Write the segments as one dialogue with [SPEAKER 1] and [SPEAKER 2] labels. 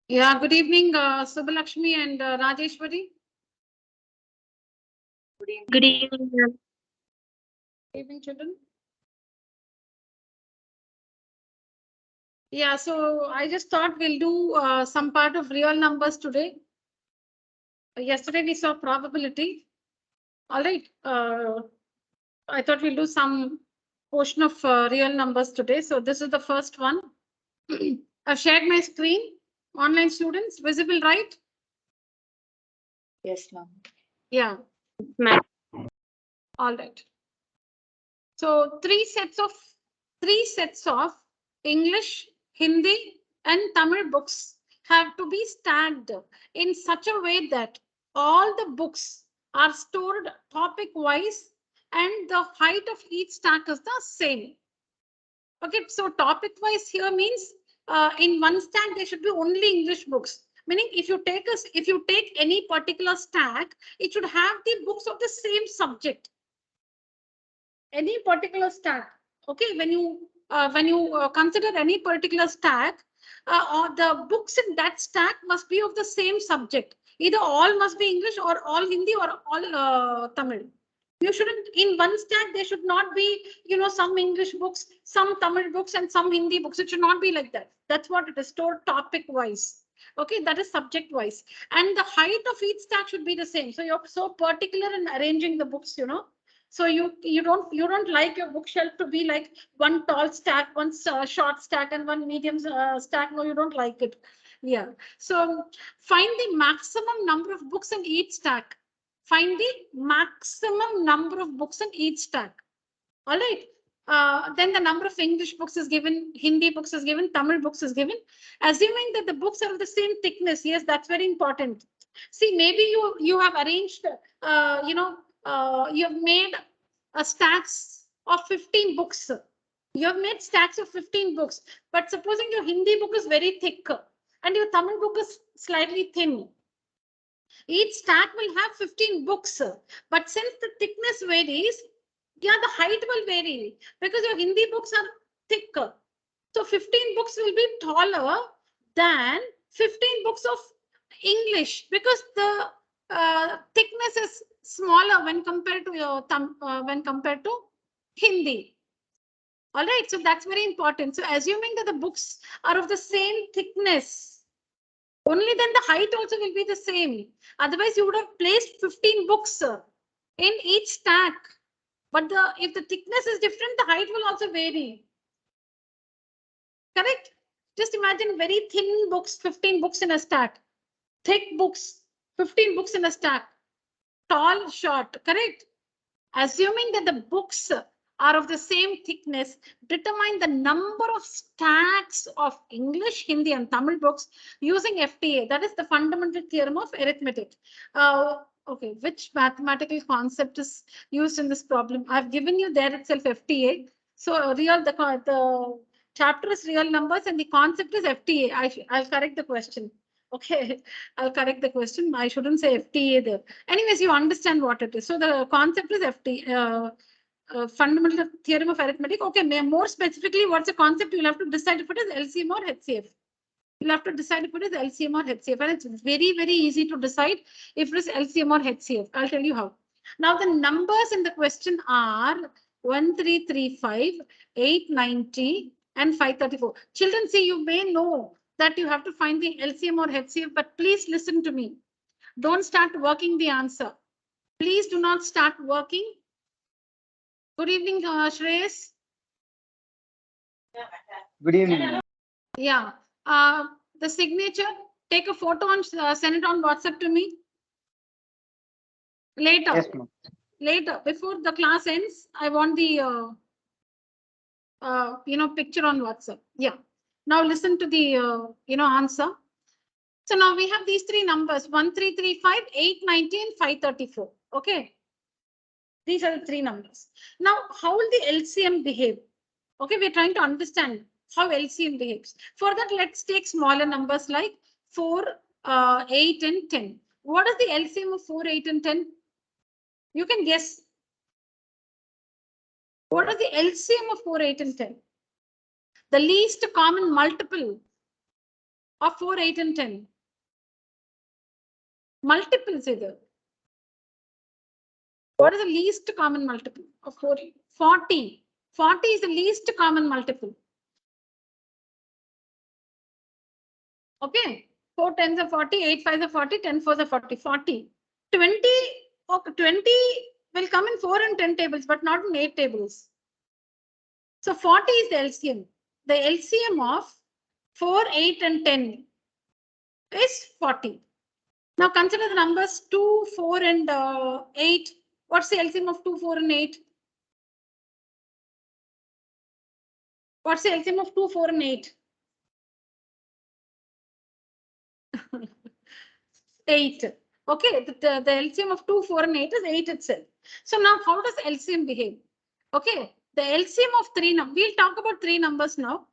[SPEAKER 1] Yeah, good evening, Subbalakshmi and Rajeshwari.
[SPEAKER 2] Good evening, ma'am.
[SPEAKER 1] Good evening, children. Yeah, so I just thought we'll do some part of real numbers today. Yesterday we saw probability. All right. I thought we'll do some portion of real numbers today. So this is the first one. I've shared my screen. Online students, visible, right?
[SPEAKER 2] Yes, ma'am.
[SPEAKER 1] Yeah.
[SPEAKER 2] Ma'am.
[SPEAKER 1] All right. So three sets of English, Hindi, and Tamil books have to be stacked in such a way that all the books are stored topic wise and the height of each stack is the same. Okay, so topic wise here means in one stack there should be only English books. Meaning if you take any particular stack, it should have the books of the same subject. Any particular stack. Okay, when you consider any particular stack, or the books in that stack must be of the same subject. Either all must be English or all Hindi or all Tamil. You shouldn't, in one stack there should not be, some English books, some Tamil books, and some Hindi books. It should not be like that. That's what it is, stored topic wise. Okay, that is subject wise, and the height of each stack should be the same. So you're so particular in arranging the books, so you don't like your bookshelf to be like one tall stack, one short stack, and one medium stack. No, you don't like it. Yeah. So find the maximum number of books in each stack. Find the maximum number of books in each stack. All right. Then the number of English books is given, Hindi books is given, Tamil books is given. Assuming that the books are of the same thickness, yes, that's very important. See, maybe you have arranged, you have made stacks of 15 books. You have made stacks of 15 books, but supposing your Hindi book is very thick and your Tamil book is slightly thin. Each stack will have 15 books, but since the thickness varies, yeah, the height will vary because your Hindi books are thicker. So 15 books will be taller than 15 books of English because the thickness is smaller when compared to Hindi. All right, so that's very important. So assuming that the books are of the same thickness, only then the height also will be the same. Otherwise, you would have placed 15 books in each stack. But if the thickness is different, the height will also vary. Correct? Just imagine very thin books, 15 books in a stack. Thick books, 15 books in a stack. Tall, short, correct? Assuming that the books are of the same thickness, determine the number of stacks of English, Hindi, and Tamil books using FTA. That is the fundamental theorem of arithmetic. Okay, which mathematical concept is used in this problem? I've given you there itself FTA. So the chapter is real numbers and the concept is FTA. I'll correct the question. Okay, I'll correct the question. I shouldn't say FTA there. Anyways, you understand what it is. So the concept is fundamental theorem of arithmetic. Okay, more specifically, what's the concept? You'll have to decide if it is LCM or HCF. You'll have to decide if it is LCM or HCF. And it's very, very easy to decide if it is LCM or HCF. I'll tell you how. Now, the numbers in the question are 1335, 890, and 534. Children, see, you may know that you have to find the LCM or HCF, but please listen to me. Don't start working the answer. Please do not start working. Good evening, Shreyas.
[SPEAKER 3] Good evening.
[SPEAKER 1] Yeah. The signature, take a photo and send it on WhatsApp to me. Later.
[SPEAKER 3] Yes, ma'am.
[SPEAKER 1] Later, before the class ends, I want the picture on WhatsApp. Yeah. Now listen to the answer. So now we have these three numbers: 1335, 890, and 534. Okay. These are the three numbers. Now, how will the LCM behave? Okay, we're trying to understand how LCM behaves. For that, let's take smaller numbers like 4, 8, and 10. What is the LCM of 4, 8, and 10? You can guess. What is the LCM of 4, 8, and 10? The least common multiple of 4, 8 and 10? Multiples either. What is the least common multiple of 40? 40. 40 is the least common multiple. Okay. 4 tens are 40, 8 fives are 40, 10 fours are 40. 40. 20, okay, 20 will come in 4 and 10 tables, but not in 8 tables. So 40 is the LCM. The LCM of 4, 8 and 10 is 40. Now consider the numbers 2, 4 and 8. What's the LCM of 2, 4 and 8? What's the LCM of 2, 4 and 8? 8. Okay, the LCM of 2, 4 and 8 is 8 itself. So now how does LCM behave? Okay, the LCM of 3 numbers, we'll talk about 3 numbers now.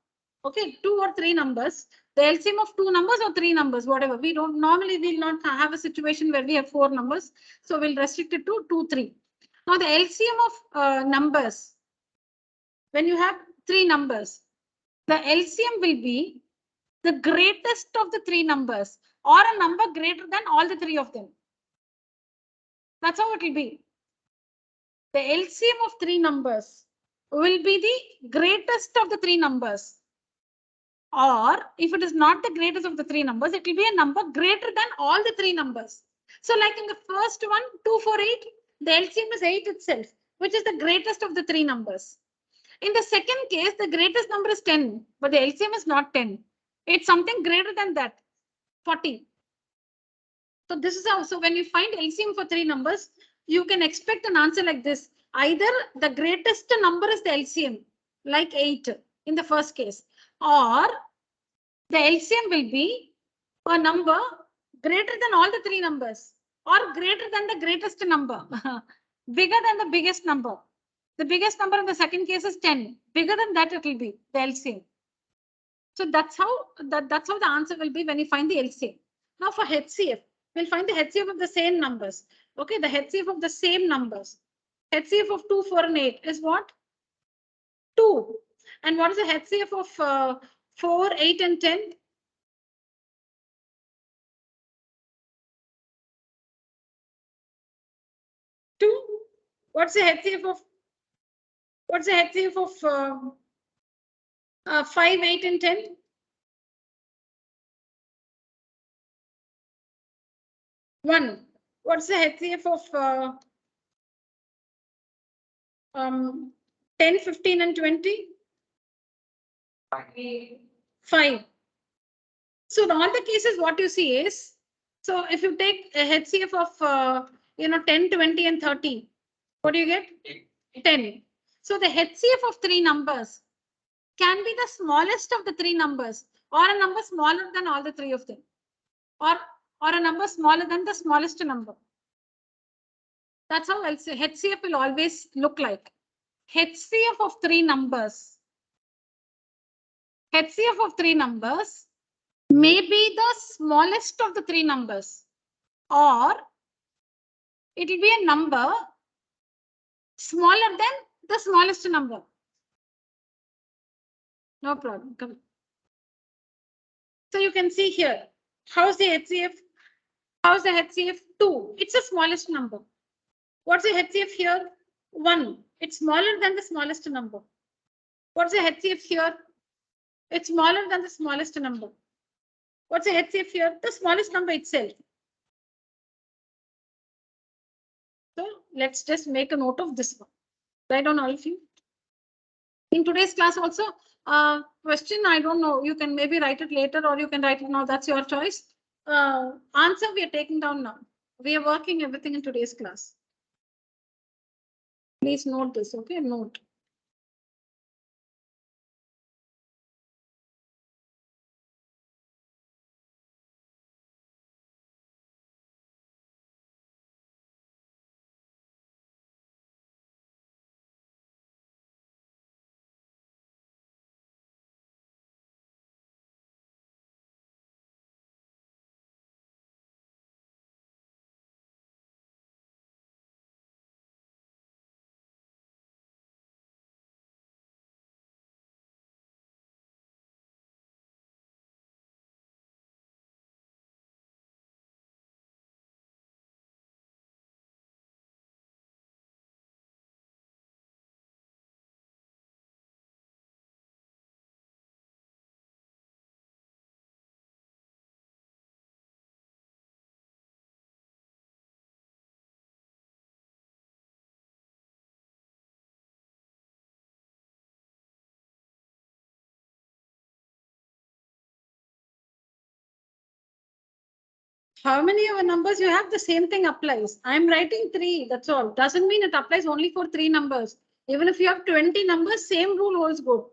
[SPEAKER 1] Okay, 2 or 3 numbers. The LCM of 2 numbers or 3 numbers, whatever. We don't normally will not have a situation where we have 4 numbers. So we'll restrict it to 2, 3. Now the LCM of numbers, when you have 3 numbers, the LCM will be the greatest of the 3 numbers or a number greater than all the 3 of them. That's how it will be. The LCM of 3 numbers will be the greatest of the 3 numbers. Or if it is not the greatest of the 3 numbers, it will be a number greater than all the 3 numbers. So like in the first one, 2, 4, 8, the LCM is 8 itself, which is the greatest of the 3 numbers. In the second case, the greatest number is 10, but the LCM is not 10. It's something greater than that, 40. So this is how, so when you find LCM for 3 numbers, you can expect an answer like this. Either the greatest number is the LCM, like 8 in the first case, or the LCM will be a number greater than all the 3 numbers, or greater than the greatest number, bigger than the biggest number. The biggest number in the second case is 10. Bigger than that, it will be the LCM. So that's how the answer will be when you find the LCM. Now for HCF, we'll find the HCF of the same numbers. Okay, the HCF of the same numbers. HCF of 2, 4, and 8 is what? 2. And what is the HCF of 4, 8, and 10? 2. What's the HCF of 5, 8, and 10? 1. What's the HCF of 10, 15, and 20? 5. So in all the cases, what you see is, so if you take a HCF of 10, 20, and 30, what do you get? 10. So the HCF of 3 numbers can be the smallest of the 3 numbers, or a number smaller than all the 3 of them, or a number smaller than the smallest number. That's how HCF will always look like. HCF of 3 numbers. HCF of 3 numbers may be the smallest of the 3 numbers, or it will be a number smaller than the smallest number. No problem. Come. So you can see here, how's the HCF? How's the HCF? 2. It's the smallest number. What's the HCF here? 1. It's smaller than the smallest number. What's the HCF here? It's smaller than the smallest number. What's the HCF here? The smallest number itself. So let's just make a note of this one. Right on, all of you. In today's class also, question, I don't know, you can maybe write it later or you can write it now. That's your choice. Answer we are taking down now. We are working everything in today's class. Please note this, okay? Note. How many of numbers you have, the same thing applies. I'm writing 3, that's all. Doesn't mean it applies only for 3 numbers. Even if you have 20 numbers, same rule holds good.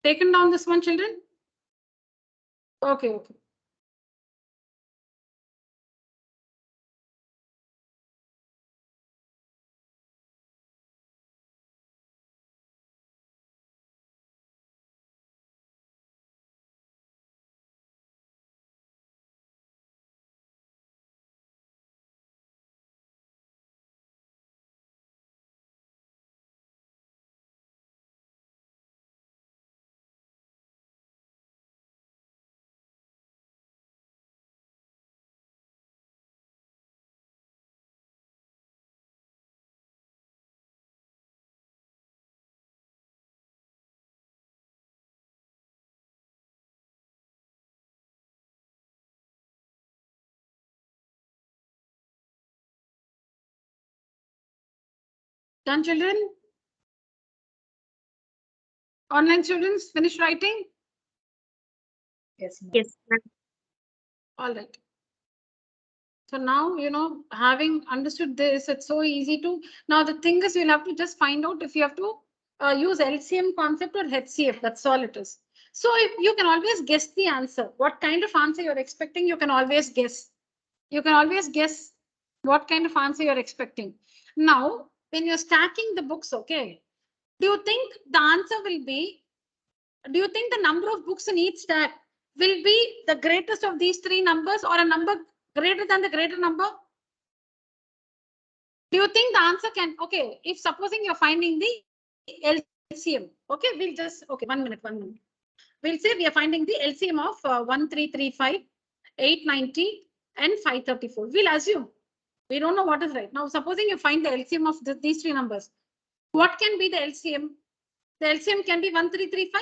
[SPEAKER 1] Taken down this one, children? Okay, okay. Done, children? Online students, finish writing?
[SPEAKER 2] Yes, ma'am.
[SPEAKER 1] All right. So now, having understood this, it's so easy to, now the thing is you'll have to just find out if you have to use LCM concept or HCF, that's all it is. So if you can always guess the answer, what kind of answer you're expecting, you can always guess. You can always guess what kind of answer you're expecting. Now, when you're stacking the books, okay, do you think the answer will be, do you think the number of books in each stack will be the greatest of these 3 numbers or a number greater than the greater number? Do you think the answer can, okay, if supposing you're finding the LCM, okay, we'll just, okay, 1 minute. We'll say we are finding the LCM of 1335, 890 and 534. We'll assume. We don't know what is right. Now, supposing you find the LCM of these 3 numbers, what can be the LCM? The LCM can be 1335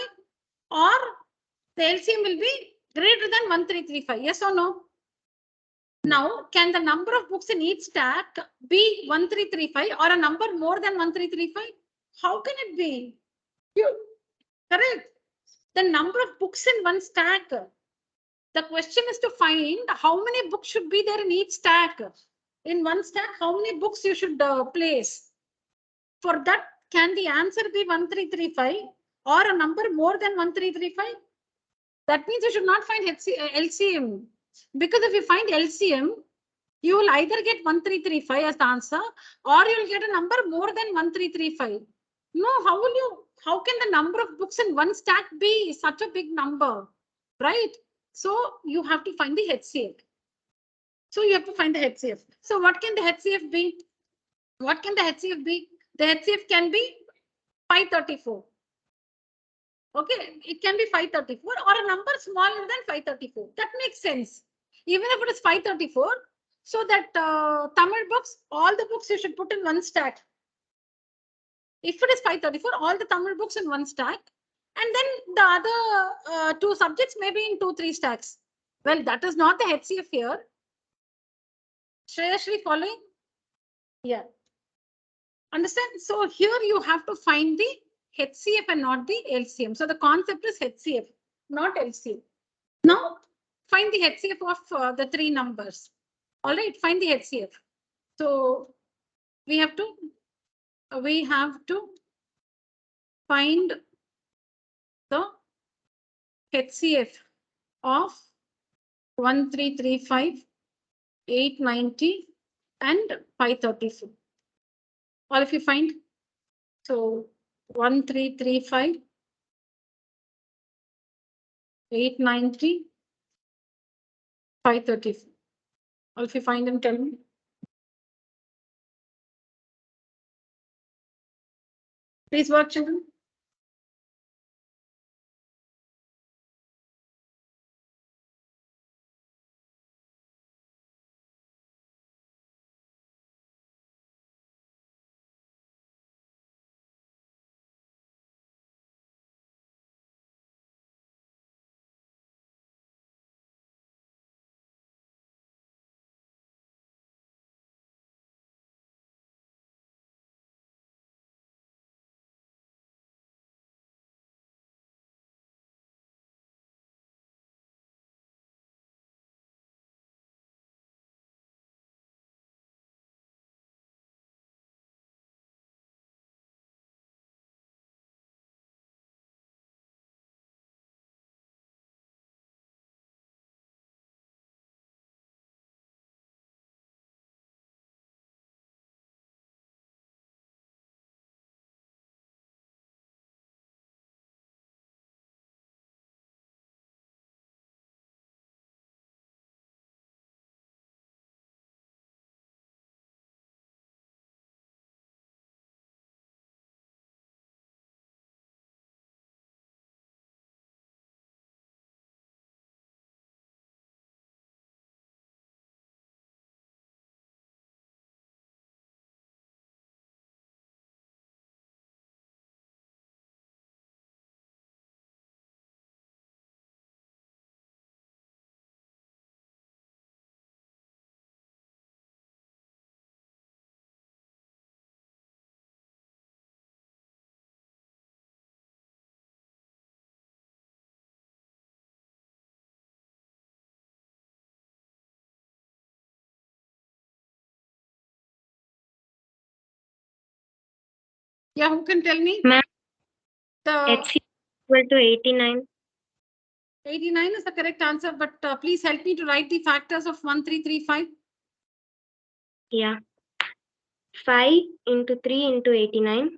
[SPEAKER 1] or the LCM will be greater than 1335. Yes or no? Now, can the number of books in each stack be 1335 or a number more than 1335? How can it be? Correct. The number of books in one stack. The question is to find how many books should be there in each stack. In one stack, how many books you should place? For that, can the answer be 1335 or a number more than 1335? That means you should not find LCM. Because if you find LCM, you will either get 1335 as the answer or you will get a number more than 1335. No, how can the number of books in one stack be such a big number, right? So you have to find the HCF. So you have to find the HCF. So what can the HCF be? What can the HCF be? The HCF can be 534. Okay, it can be 534 or a number smaller than 534. That makes sense. Even if it is 534, so that Tamil books, all the books you should put in one stack. If it is 534, all the Tamil books in one stack, and then the other 2 subjects maybe in 2-3 stacks. Well, that is not the HCF here. Shreyashri, following? Yeah. Understand? So here you have to find the HCF and not the LCM. So the concept is HCF, not LCM. Now find the HCF of the three numbers. All right, find the HCF. So we have to find the HCF of 1335, 890 and 534. All of you find. So 1335, 890, 534. All of you find and tell me. Please work, children. Yeah, who can tell me?
[SPEAKER 2] Ma'am,
[SPEAKER 1] The
[SPEAKER 2] HCF equal to 89.
[SPEAKER 1] 89 is the correct answer, but please help me to write the factors of 1335.
[SPEAKER 2] Yeah. 5 into 3 into 89.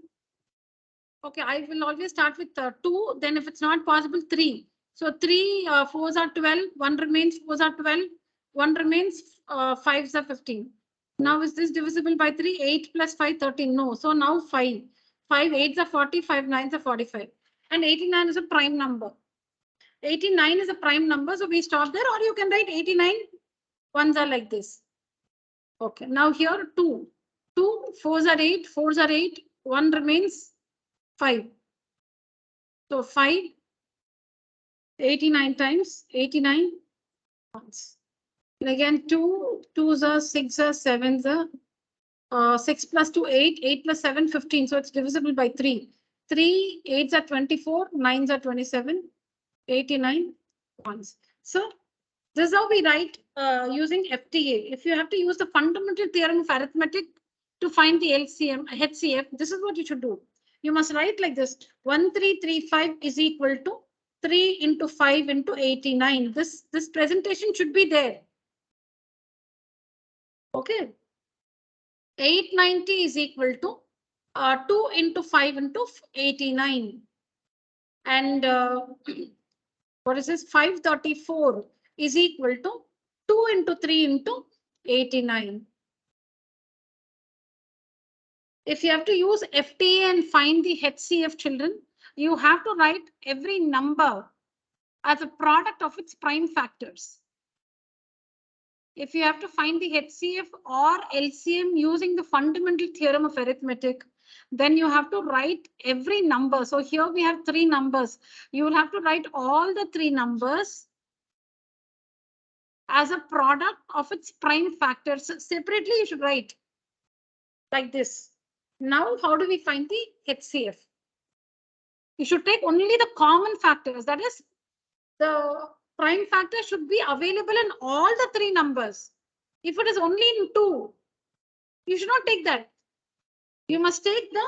[SPEAKER 1] Okay, I will always start with 2. Then if it's not possible, 3. So 3 4s are 12. 1 remains, 4s are 12. 1 remains, 5s are 15. Now is this divisible by 3? 8 plus 5, 13. No. So now 5. 5 8s are 40, 5 9s are 45. And 89 is a prime number. 89 is a prime number. So we stop there, or you can write 89. Ones are like this. Okay, now here 2. 2, 4s are 8, 4s are 8. 1 remains, 5. So 5, 89 times 89 once. And again 2, 2s are 6 are 7s are 6 plus 2 8, 8 plus 7 15. So it's divisible by 3. 3 8s are 24, 9s are 27, 89 once. So this is how we write using FTA. If you have to use the fundamental theorem of arithmetic to find the LCM, HCF, this is what you should do. You must write like this. 1335 is equal to 3 into 5 into 89. This presentation should be there. Okay. 890 is equal to 2 into 5 into 89. And what is this? 534 is equal to 2 into 3 into 89. If you have to use FTA and find the HCF, children, you have to write every number as a product of its prime factors. If you have to find the HCF or LCM using the fundamental theorem of arithmetic, then you have to write every number. So here we have 3 numbers. You will have to write all the 3 numbers as a product of its prime factors. Separately, you should write like this. Now, how do we find the HCF? You should take only the common factors. That is, the prime factor should be available in all the three numbers. If it is only in 2, you should not take that. You must take the,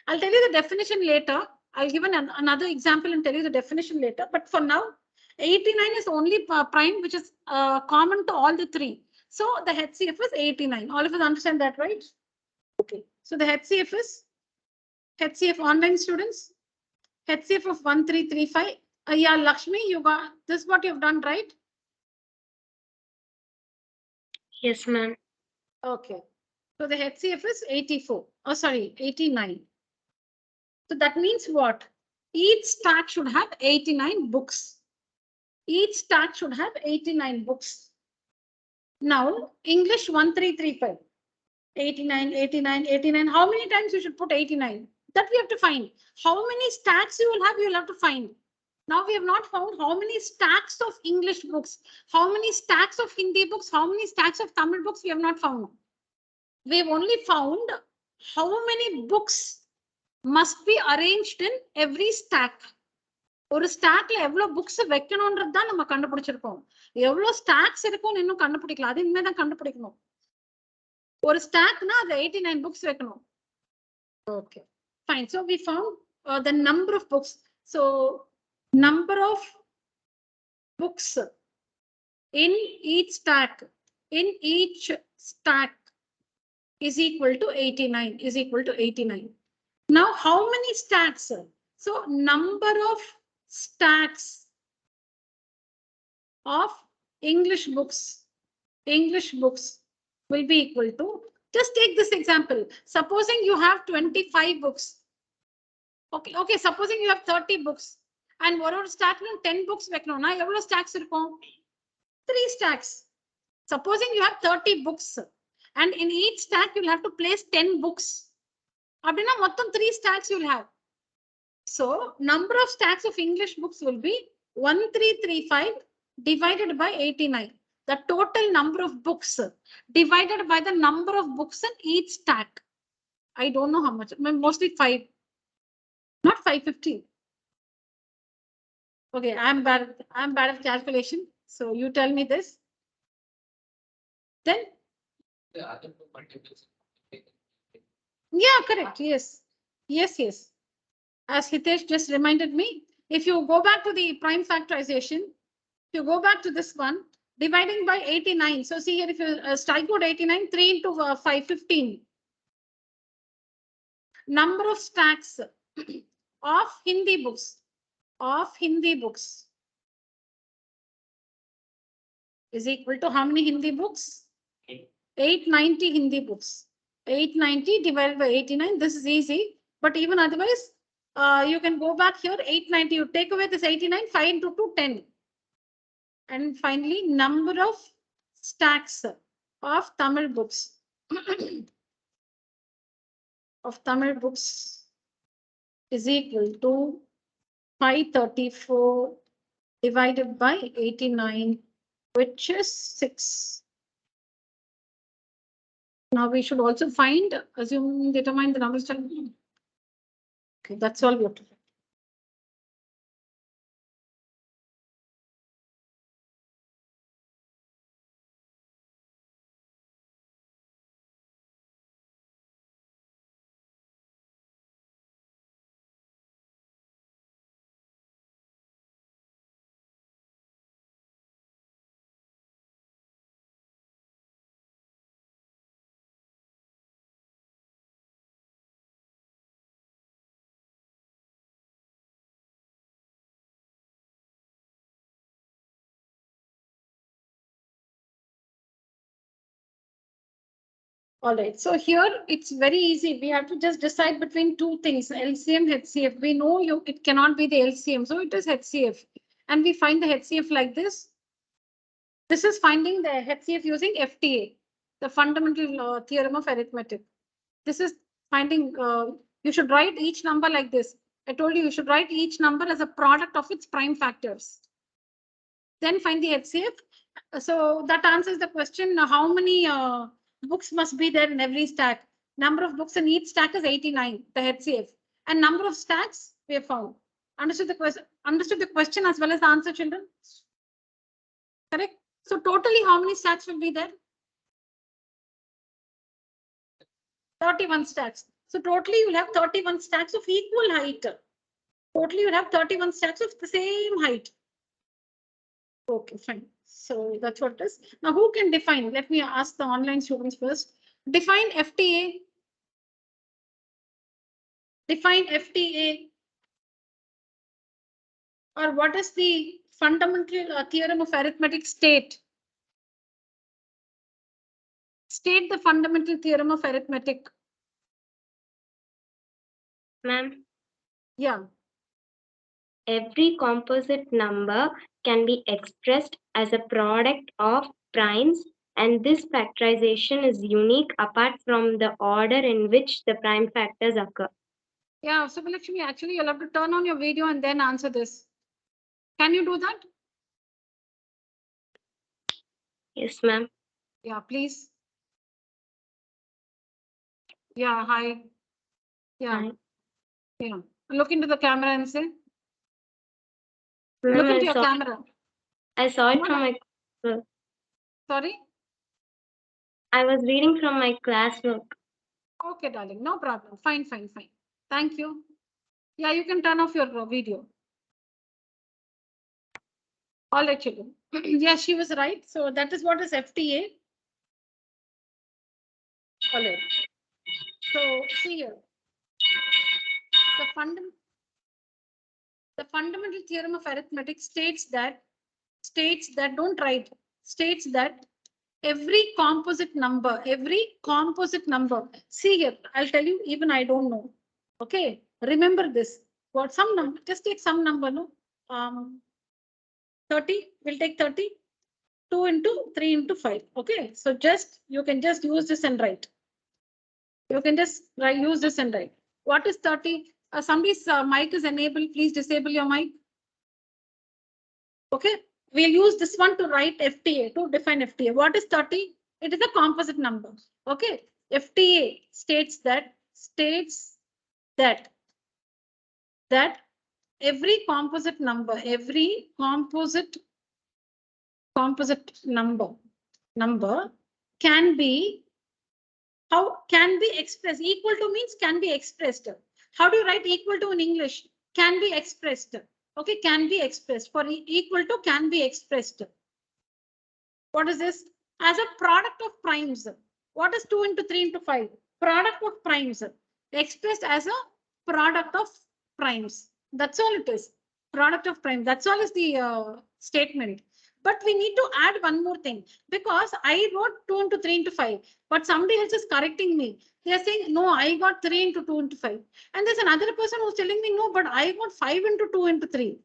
[SPEAKER 1] I'll tell you the definition later. I'll give another example and tell you the definition later. But for now, 89 is only prime, which is common to all the three. So the HCF is 89. All of us understand that, right? Okay. So the HCF is HCF online students, HCF of 1335. Yeah, Lakshmi, you got this is what you've done, right?
[SPEAKER 2] Yes, ma'am.
[SPEAKER 1] Okay. So the HCF is 84. Oh, sorry, 89. So that means what? Each stack should have 89 books. Each stack should have 89 books. Now, English 1335. 89, 89, 89. How many times you should put 89? That we have to find. How many stacks you will have to find. Now we have not found how many stacks of English books, how many stacks of Hindi books, how many stacks of Tamil books we have not found. We have only found how many books must be arranged in every stack. ஒரு ஸ்டாக்ல எவ்வளவு books வைக்கணும்ன்றது தான் நம்ம கண்டுபிடிச்சிருக்கோம். எவ்வளவு stocks இருக்கும்னு இன்னும் கண்டுபிடிக்கல. அது இனிமே தான் கண்டுபிடிக்கணும். ஒரு ஸ்டாக்னா அது 89 புக்ஸ் வைக்கணும். Okay fine. So we found the number of books. So number of books in each stack is equal to 89. Now how many stacks? So number of stacks of English books will be equal to, just take this example. Supposing you have 25 books. Okay, supposing you have 30 books and one stack 10 books வைக்கணும்னா எவ்வளவு stacks இருக்கும்? 3 stacks. Supposing you have 30 books and in each stack you'll have to place 10 books. அப்படின்னா மொத்தம் 3 stacks you'll have. So number of stacks of English books will be 1335 divided by 89. The total number of books divided by the number of books in each stack. I don't know how much, mostly 5, not 550. Okay, I'm bad at calculation. So you tell me this. Then yeah, correct. Yes. As Hitesh just reminded me, if you go back to the prime factorization, if you go back to this one, dividing by 89. So see here, if you strike out 89, 3 into 5, 15. Number of stacks of Hindi books is equal to how many Hindi books? 890 Hindi books. 890 divided by 89. This is easy, but even otherwise, you can go back here. 890. You take away this 89. 5 into 2, 10. And finally, number of stacks of Tamil books is equal to 534 divided by 89, which is 6. Now we should also find, determine the number of stacks. Okay, that's all we have to do. All right, so here it's very easy. We have to just decide between two things, LCM, HCF. We know it cannot be the LCM, so it is HCF. And we find the HCF like this. This is finding the HCF using FTA, the fundamental theorem of arithmetic. This is finding, you should write each number like this. I told you should write each number as a product of its prime factors. Then find the HCF. So that answers the question. How many books must be there in every stack? Number of books in each stack is 89, the HCF. And number of stacks we have found. Understood the question? Understood the question as well as the answer, children? Correct. So totally how many stacks will be there? 31 stacks. So totally you will have 31 stacks of equal height. Totally you will have 31 stacks of the same height. Okay, fine. So that's what it is. Now who can define? Let me ask the online students first. Define FTA. Define FTA. Or what is the fundamental theorem of arithmetic state? State the fundamental theorem of arithmetic.
[SPEAKER 2] Ma'am,
[SPEAKER 1] Yeah.
[SPEAKER 2] every composite number can be expressed as a product of primes, and this factorization is unique apart from the order in which the prime factors occur.
[SPEAKER 1] Yeah, so Lakshmi, actually you'll have to turn on your video and then answer this. Can you do that?
[SPEAKER 2] Yes, ma'am.
[SPEAKER 1] Yeah, please. Yeah, hi. Yeah.
[SPEAKER 2] Hi.
[SPEAKER 1] Yeah. Look into the camera and say.
[SPEAKER 2] Ma'am,
[SPEAKER 1] Look into your camera.
[SPEAKER 2] I saw it
[SPEAKER 1] What?
[SPEAKER 2] from my.
[SPEAKER 1] Sorry?
[SPEAKER 2] I was reading from my classwork.
[SPEAKER 1] Okay, darling. No problem. Fine, fine, fine. Thank you. Yeah, you can turn off your video. All right, children. Yeah, she was right. So that is what is FTA. All right. So see here. The fundamental theorem of arithmetic states that every composite number, see here, I'll tell you, even I don't know. Okay, remember this. What some number, just take some number, no? 30, we'll take 30. 2 into 3 into 5. Okay, so you can just use this and write. You can just use this and write. What is 30? Somebody's mic is enabled. Please disable your mic. Okay, we'll use this one to write FTA, to define FTA. What is 30? It is a composite number. Okay, FTA states that every composite number, can be expressed. Equal to means can be expressed. How do you write equal to in English? Can be expressed. Okay, can be expressed. For equal to can be expressed. What is this? As a product of primes. What is 2 into 3 into 5? Product of primes. Expressed as a product of primes. That's all it is. Product of primes. That's all is the statement. But we need to add one more thing, because I wrote 2 into 3 into 5, but somebody else is correcting me. They are saying, no, I got 3 into 2 into 5. And there's another person who's telling me, no, but I got 5 into 2 into 3.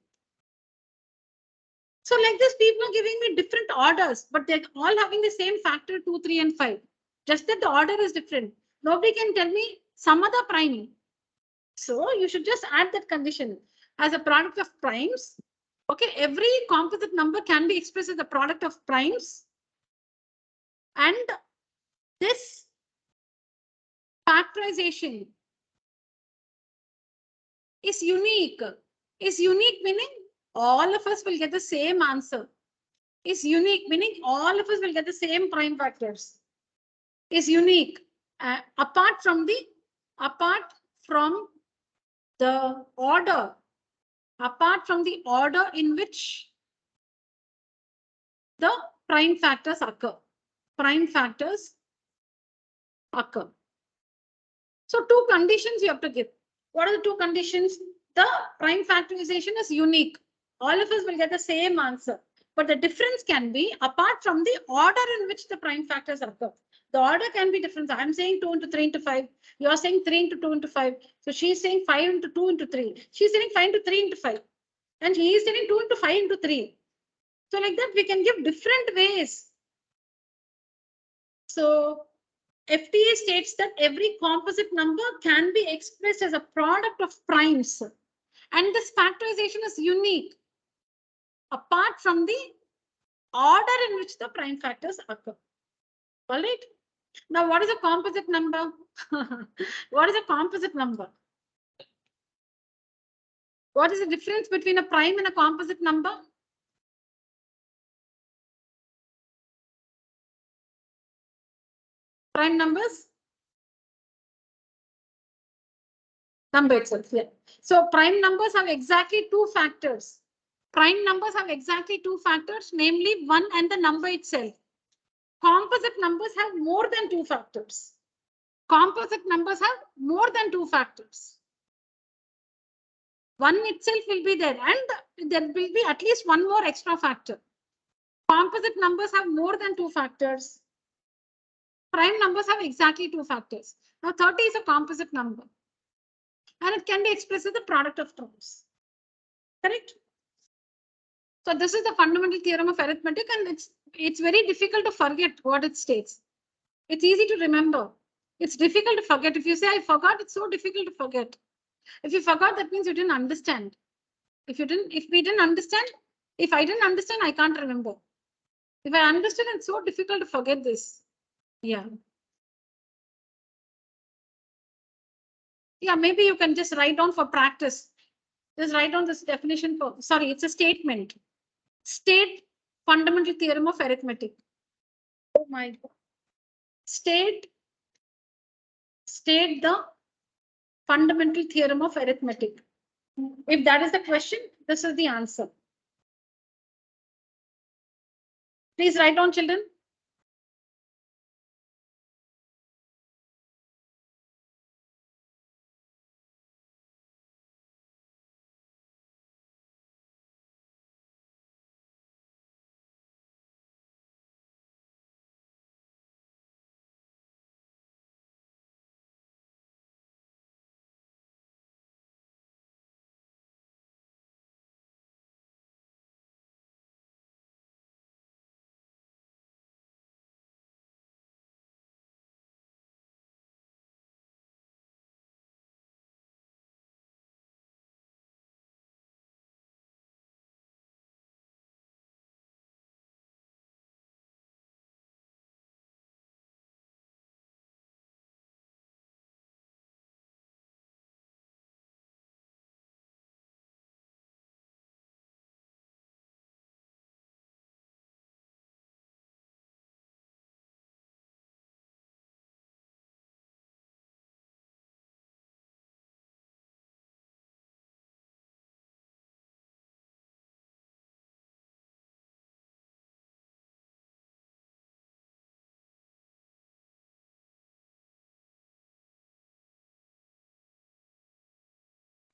[SPEAKER 1] So like this, people are giving me different orders, but they're all having the same factor 2, 3, and 5. Just that the order is different. Nobody can tell me some other prime. So you should just add that condition as a product of primes. Okay, every composite number can be expressed as a product of primes. And this factorization is unique. Is unique meaning all of us will get the same answer. Is unique meaning all of us will get the same prime factors. Is unique apart from the order in which the prime factors occur. So two conditions you have to give. What are the two conditions? The prime factorization is unique. All of us will get the same answer. But the difference can be apart from the order in which the prime factors occur. The order can be different. I'm saying 2 into 3 into 5. You're saying 3 into 2 into 5. So she's saying 5 into 2 into 3. She's saying 5 into 3 into 5. And he is saying 2 into 5 into 3. So like that, we can give different ways. So FTA states that every composite number can be expressed as a product of primes. And this factorization is unique apart from the order in which the prime factors occur. All right. Now, what is a composite number? What is a composite number? What is the difference between a prime and a composite number? Prime numbers? Number itself, yeah. So prime numbers have exactly two factors. Prime numbers have exactly two factors, namely 1 and the number itself. Composite numbers have more than two factors. Composite numbers have more than two factors. 1 itself will be there, and there will be at least one more extra factor. Composite numbers have more than two factors. Prime numbers have exactly two factors. Now 30 is a composite number, and it can be expressed as the product of terms. Correct? So this is the fundamental theorem of arithmetic, and it's very difficult to forget what it states. It's easy to remember. It's difficult to forget. If you say I forgot, it's so difficult to forget. If you forgot, that means you didn't understand. If we didn't understand, if I didn't understand, I can't remember. If I understood, it's so difficult to forget this. Yeah. Yeah, maybe you can just write down for practice. Just write down this definition for, sorry, it's a statement. State fundamental theorem of arithmetic. Oh my God. State the fundamental theorem of arithmetic. If that is the question, this is the answer. Please write down, children.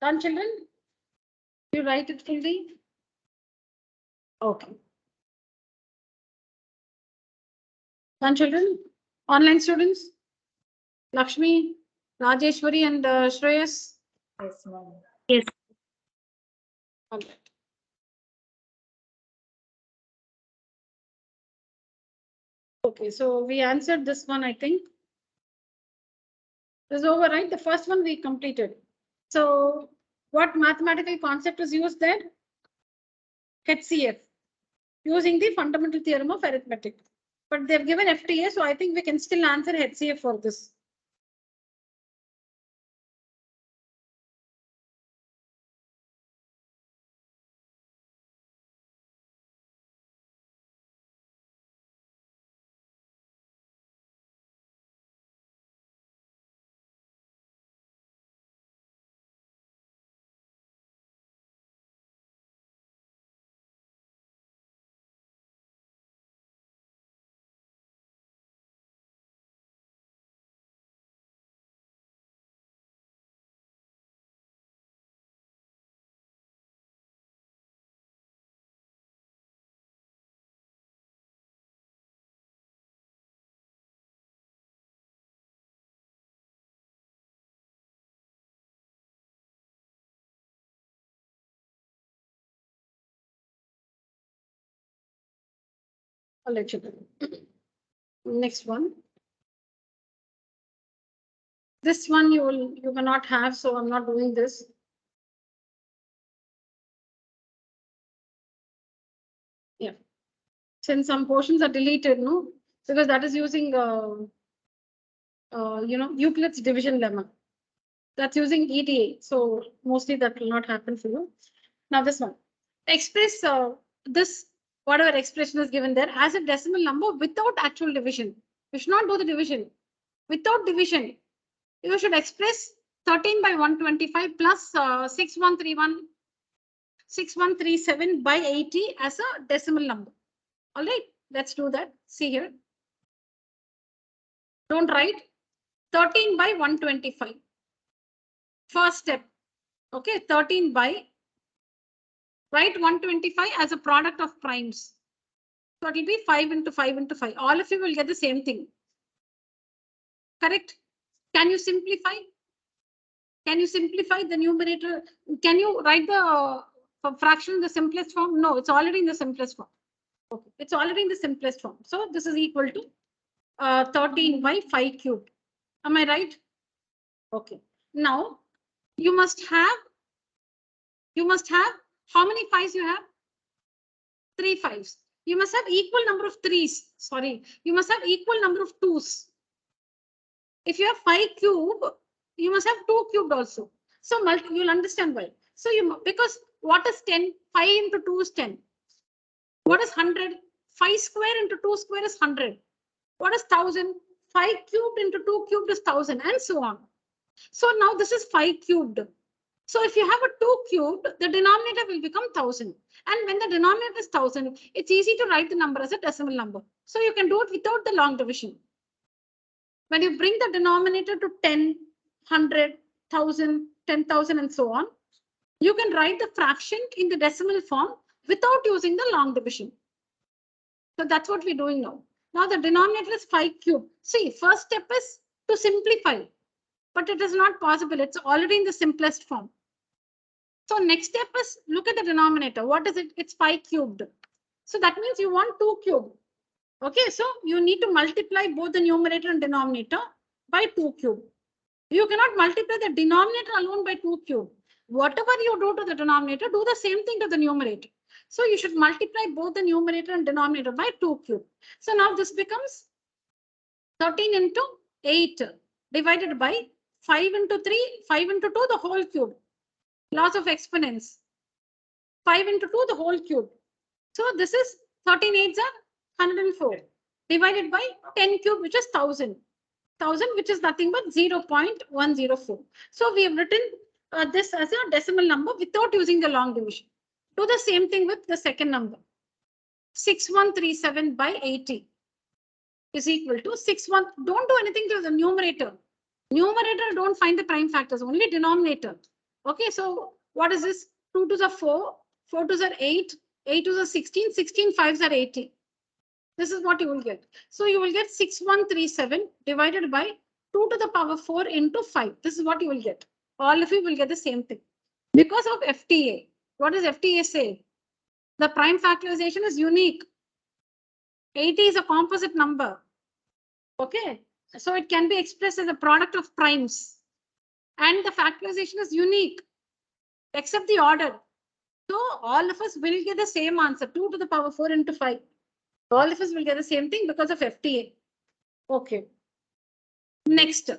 [SPEAKER 1] Done, children? You write it fully? Okay. Done, children? Online students? Lakshmi, Rajeshwari, and Shreyas?
[SPEAKER 2] Yes, ma'am. Yes.
[SPEAKER 1] All right. Okay, so we answered this one, I think. This is over, right? The first one we completed. So what mathematical concept is used there? HCF, using the fundamental theorem of arithmetic. But they've given FTA, so I think we can still answer HCF for this. I'll let you know. Next one. This one you may not have, so I'm not doing this. Yeah. Since some portions are deleted, no, because that is using Euclid's division lemma. That's using EDA, so mostly that will not happen for you. Now this one, express this whatever expression is given there as a decimal number without actual division. You should not do the division. Without division, you should express 13 by 125 plus 6137 by 80 as a decimal number. All right, let's do that. See here. Don't write 13 by 125. First step. Okay, 13 by, write 125 as a product of primes. So it will be 5 into 5 into 5. All of you will get the same thing. Correct? Can you simplify? Can you simplify the numerator? Can you write the fraction in the simplest form? No, it's already in the simplest form. Okay, it's already in the simplest form. So this is equal to 13 by 5 cubed. Am I right? Okay. Now you must have how many fives you have? 3 fives. You must have equal number of threes. Sorry, you must have equal number of twos. If you have 5 cube, you must have 2 cubed also. So you'll understand why. So because what is 10? 5 into 2 is 10. What is 100? 5 square into 2 square is 100. What is 1000? 5 cubed into 2 cubed is 1000, and so on. So now this is 5 cubed. So if you have a 2 cubed, the denominator will become 1000. And when the denominator is 1000, it's easy to write the number as a decimal number. So you can do it without the long division. When you bring the denominator to 10, 100, 1000, 10,000, and so on, you can write the fraction in the decimal form without using the long division. So that's what we're doing now. Now the denominator is 5 cubed. See, first step is to simplify, but it is not possible. It's already in the simplest form. So next step is look at the denominator. What is it? It's 5 cubed. So that means you want 2 cubed. Okay, so you need to multiply both the numerator and denominator by 2 cubed. You cannot multiply the denominator alone by 2 cubed. Whatever you do to the denominator, do the same thing to the numerator. So you should multiply both the numerator and denominator by 2 cubed. So now this becomes 13 into 8 divided by 5 into 3, 5 into 2, the whole cube. Laws of exponents. 5 into 2, the whole cube. So this is 13 8s are 104 divided by 10 cube, which is 1000. 1000, which is nothing but 0.104. So we have written this as a decimal number without using the long division. Do the same thing with the second number. 6137 by 80 is equal to 61. Don't do anything to the numerator. Numerator, don't find the prime factors, only denominator. Okay, so what is this? 2 to the 4, 4 to the 8, 8 to the 16, 16 5s are 80. This is what you will get. So you will get 6137 divided by 2 to the power 4 into 5. This is what you will get. All of you will get the same thing. Because of FTA. What does FTA say? The prime factorization is unique. 80 is a composite number. Okay. So it can be expressed as a product of primes. And the factorization is unique, except the order. So all of us will get the same answer, 2 to the power 4 into 5. All of us will get the same thing because of FTA. Okay. Next,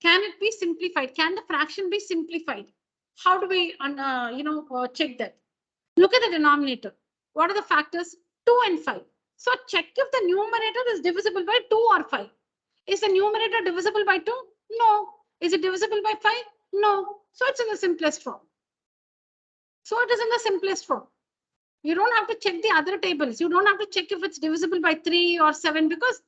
[SPEAKER 1] can it be simplified? Can the fraction be simplified? How do we, check that? Look at the denominator. What are the factors? 2 and 5. So check if the numerator is divisible by 2 or 5. Is the numerator divisible by 2? No. Is it divisible by 5? No. So it's in the simplest form. So it is in the simplest form. You don't have to check the other tables. You don't have to check if it's divisible by 3 or 7, because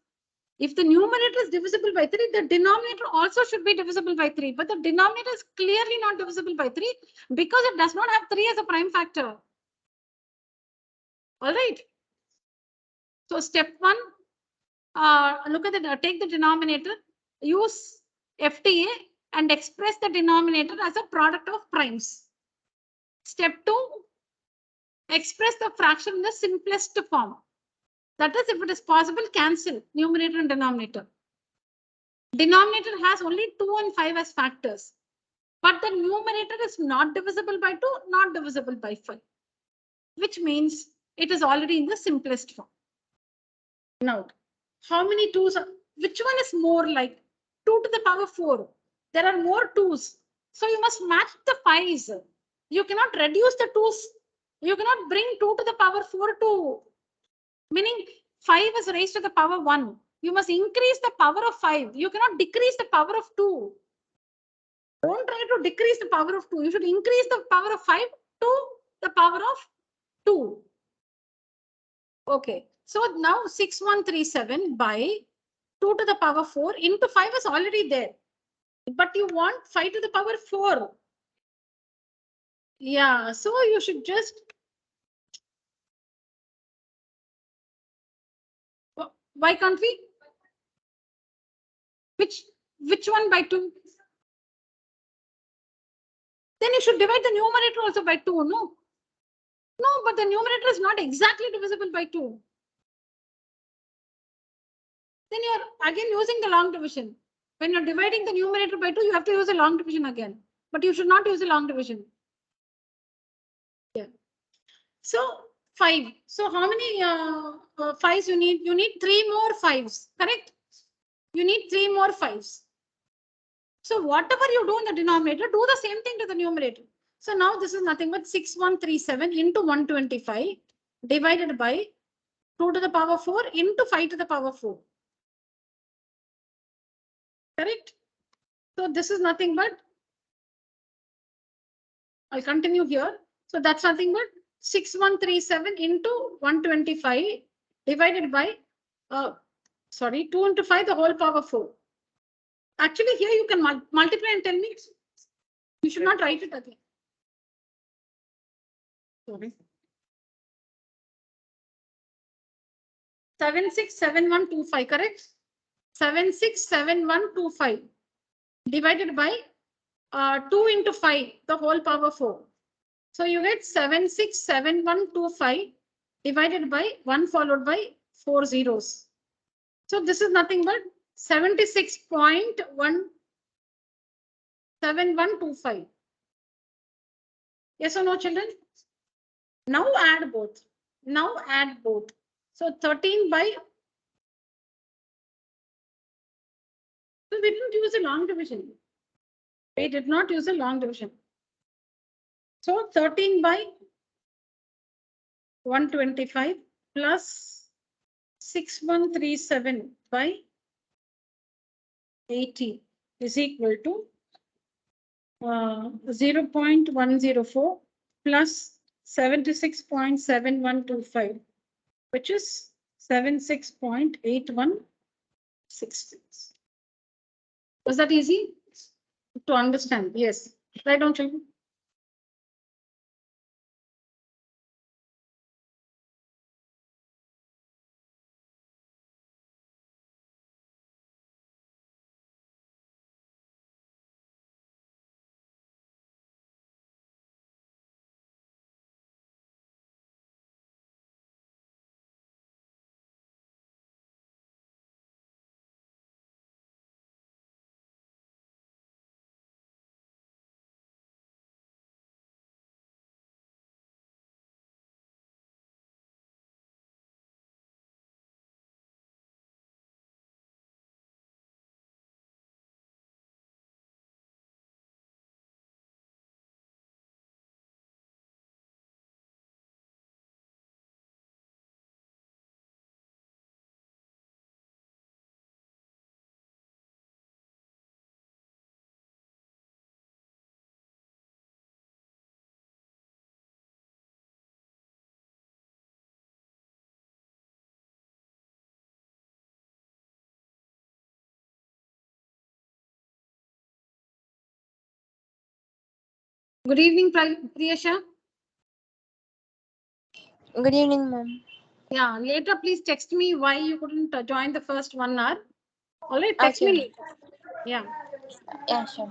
[SPEAKER 1] if the numerator is divisible by 3, the denominator also should be divisible by 3. But the denominator is clearly not divisible by 3 because it does not have 3 as a prime factor. All right. So step 1, look at the take the denominator, use FTA and express the denominator as a product of primes. Step 2, express the fraction in the simplest form. That is, if it is possible, cancel numerator and denominator. Denominator has only 2 and 5 as factors, but the numerator is not divisible by 2, not divisible by 5, which means it is already in the simplest form. Now, how many 2's? Which one is more like 2 to the power 4? There are more 2's. So you must match the 5's. You cannot reduce the 2's. You cannot bring 2 to the power 4 to, meaning 5 is raised to the power 1. You must increase the power of 5. You cannot decrease the power of 2. Don't try to decrease the power of 2. You should increase the power of 5 to the power of 2. Okay. So now 6137 by 2 to the power 4 into 5 is already there. But you want 5 to the power 4. Yeah. So you should just. Why can't we? Which one by 2? Then you should divide the numerator also by 2, no? No, but the numerator is not exactly divisible by 2. Then you are again using the long division. When you're dividing the numerator by 2, you have to use a long division again. But you should not use a long division. Yeah. So 5. So how many 5's you need? You need 3 more 5's, correct? You need 3 more 5's. So whatever you do in the denominator, do the same thing to the numerator. So now this is nothing but 6137 into 125 divided by 2 to the power 4 into 5 to the power 4. Correct? So this is nothing but, I'll continue here. So that's nothing but 6137 into 125 divided by, 2 into 5, the whole power 4. Actually, here you can multiply and tell me. You should not write it again. Sorry. 767125, correct? 767125 divided by 2 into 5, the whole power 4. So you get 767125 divided by 1 followed by 4 zeros. So this is nothing but 76.17125. Yes or no, children? Now add both. Now add both. So 13 by. So we didn't use a long division. We did not use a long division. So 13 by 125 plus 6137 by 80 is equal to 0.104 plus 76.7125, which is 76.8166. Was that easy to understand? Yes. Right on, children. Good evening, Priyasha.
[SPEAKER 3] Good evening, ma'am.
[SPEAKER 1] Yeah, later please text me why you couldn't join the first 1 hour. All right, text me
[SPEAKER 3] Okay.
[SPEAKER 1] later. Yeah.
[SPEAKER 3] Yeah, sure.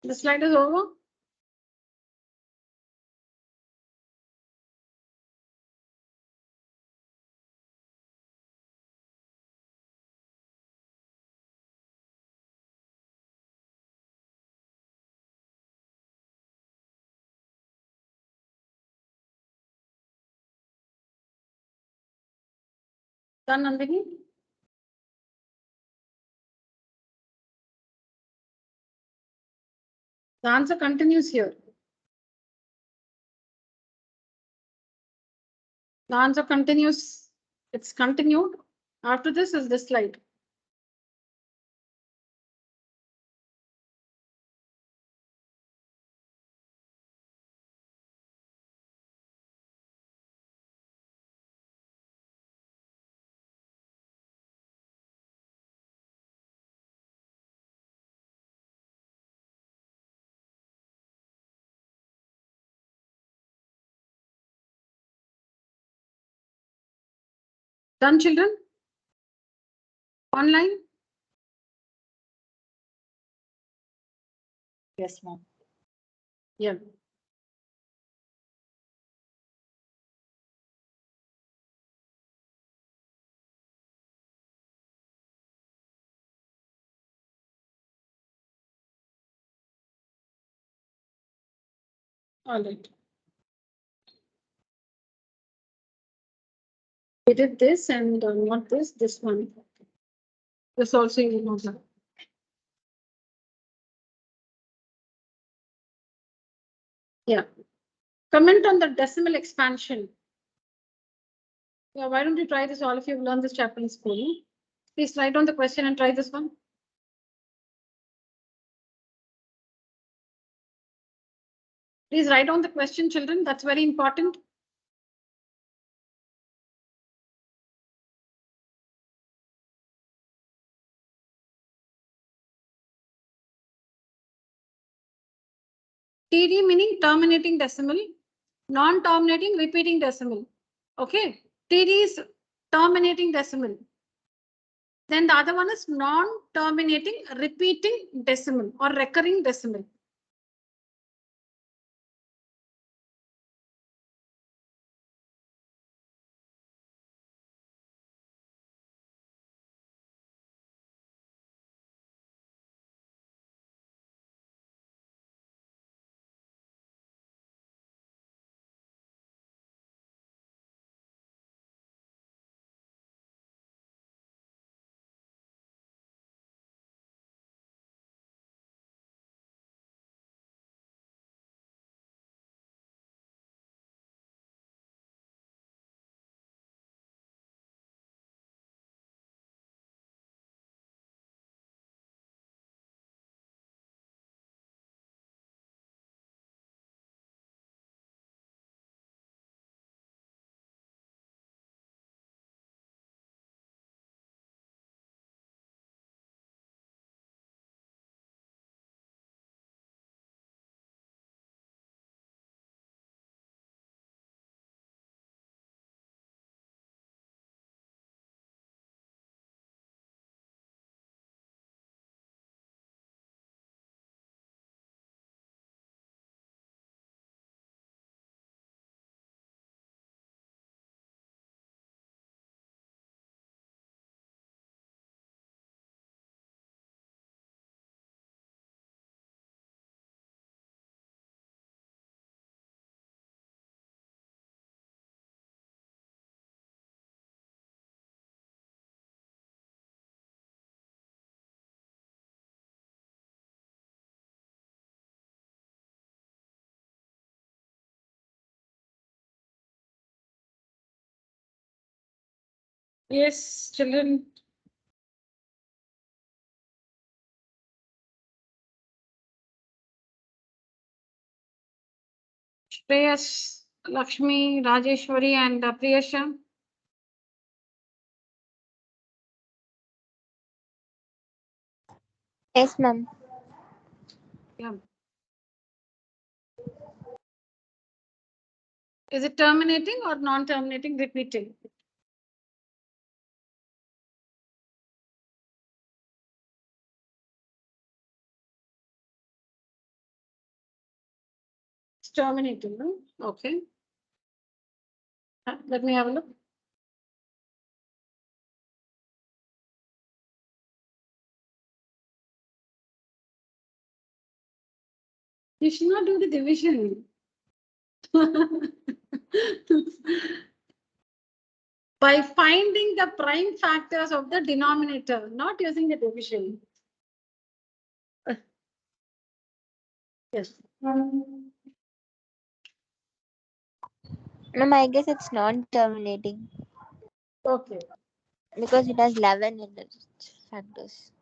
[SPEAKER 1] The slide is over. Done, Nandini? The answer continues here. The answer continues. It's continued. After this is this slide. Done, children? Online?
[SPEAKER 3] Yes, ma'am.
[SPEAKER 1] Yeah. All right. We did this and not this one. This also you know that. Yeah. Comment on the decimal expansion. Yeah, why don't you try this? All of you have learned this chapter in school. Please write down the question and try this one. Please write down the question, children. That's very important. TD meaning terminating decimal, non-terminating repeating decimal. Okay. TD is terminating decimal. Then the other one is non-terminating repeating decimal or recurring decimal. Yes, children. Shreyas, Lakshmi, Rajeshwari, and Priyasha.
[SPEAKER 3] Yes, ma'am.
[SPEAKER 1] Yeah. Is it terminating or non-terminating repeating? terminating, no? Okay. Let me have a look. You should not do the division. By finding the prime factors of the denominator, not using the division. Yes.
[SPEAKER 3] Ma'am, I guess it's non-terminating
[SPEAKER 1] Okay.
[SPEAKER 3] because it has 11 in its factors.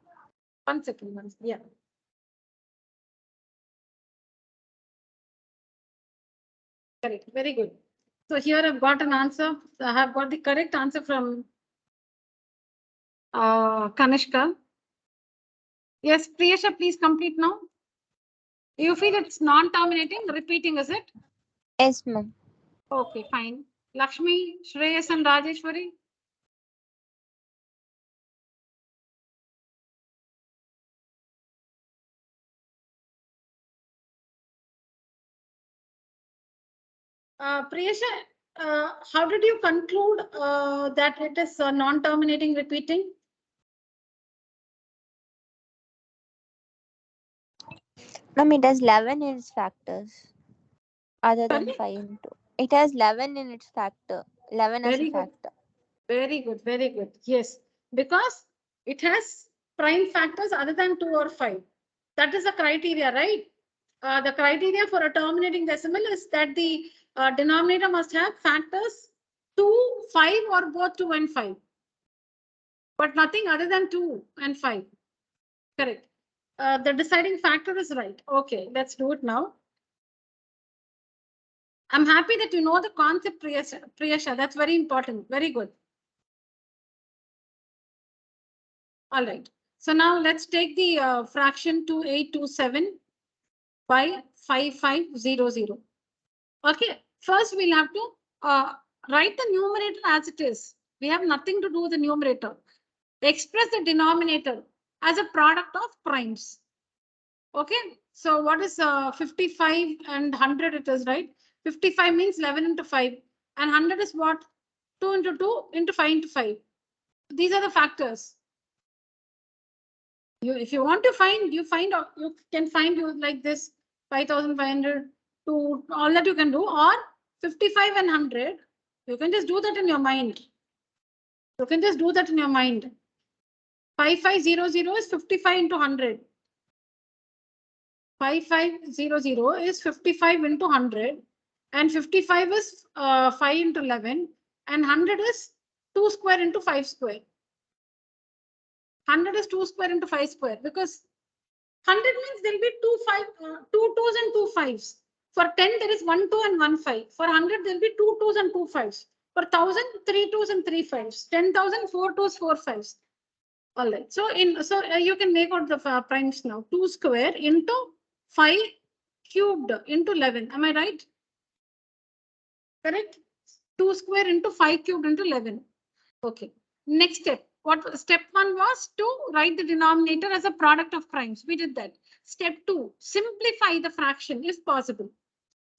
[SPEAKER 1] 1 second. Yeah. Correct. Very good. So here I've got an answer. I have got the correct answer from Kanishka. Yes, Priyasha, please complete now. You feel it's non-terminating, repeating, is it?
[SPEAKER 3] Yes, ma'am.
[SPEAKER 1] Okay, fine. Lakshmi, Shreyas and Rajeshwari. Priyasha, how did you conclude that it is non-terminating repeating?
[SPEAKER 3] Ma'am, it has 11 in its factors other than
[SPEAKER 1] Sorry?
[SPEAKER 3] 5 into. It has 11 in its factor. 11 as a
[SPEAKER 1] Very good.
[SPEAKER 3] factor.
[SPEAKER 1] Very good. Very good. Yes, because it has prime factors other than 2 or 5. That is the criteria, right? The criteria for a terminating decimal is that the denominator must have factors 2, 5 or both 2 and 5. But nothing other than 2 and 5. Correct. The deciding factor is right. Okay, let's do it now. I'm happy that you know the concept, Priyasha. That's very important. Very good. All right. So now let's take the fraction 2827 by 5500. Okay. First, we'll have to write the numerator as it is. We have nothing to do with the numerator. Express the denominator as a product of primes. Okay. So what is 55 and 100 it is, right? 55 means 11 into 5 and 100 is what? 2 into 2 into 5 into 5. These are the factors. If you want to find, you can find you like this 5,500 to all that you can do, or 55 and 100. You can just do that in your mind. You can just do that in your mind. 5500 is 55 into 100. 5500 is 55 into 100 and 55 is 5 into 11 and 100 is 2 square into 5 square. 100 is 2 square into 5 square because 100 means there will be two twos and two fives. For 10, there is 1 2 and 1 5. For 100, there will be 2 twos and 2 fives. For 1,000, 3 twos and 3 fives. 10,000, 4 twos, 4 fives. All right. So you can make out the primes now. 2 square into 5 cubed into 11. Am I right? Correct. 2 square into 5 cubed into 11. Okay. Next step. What step 1 was to write the denominator as a product of primes. We did that. Step 2, simplify the fraction if possible.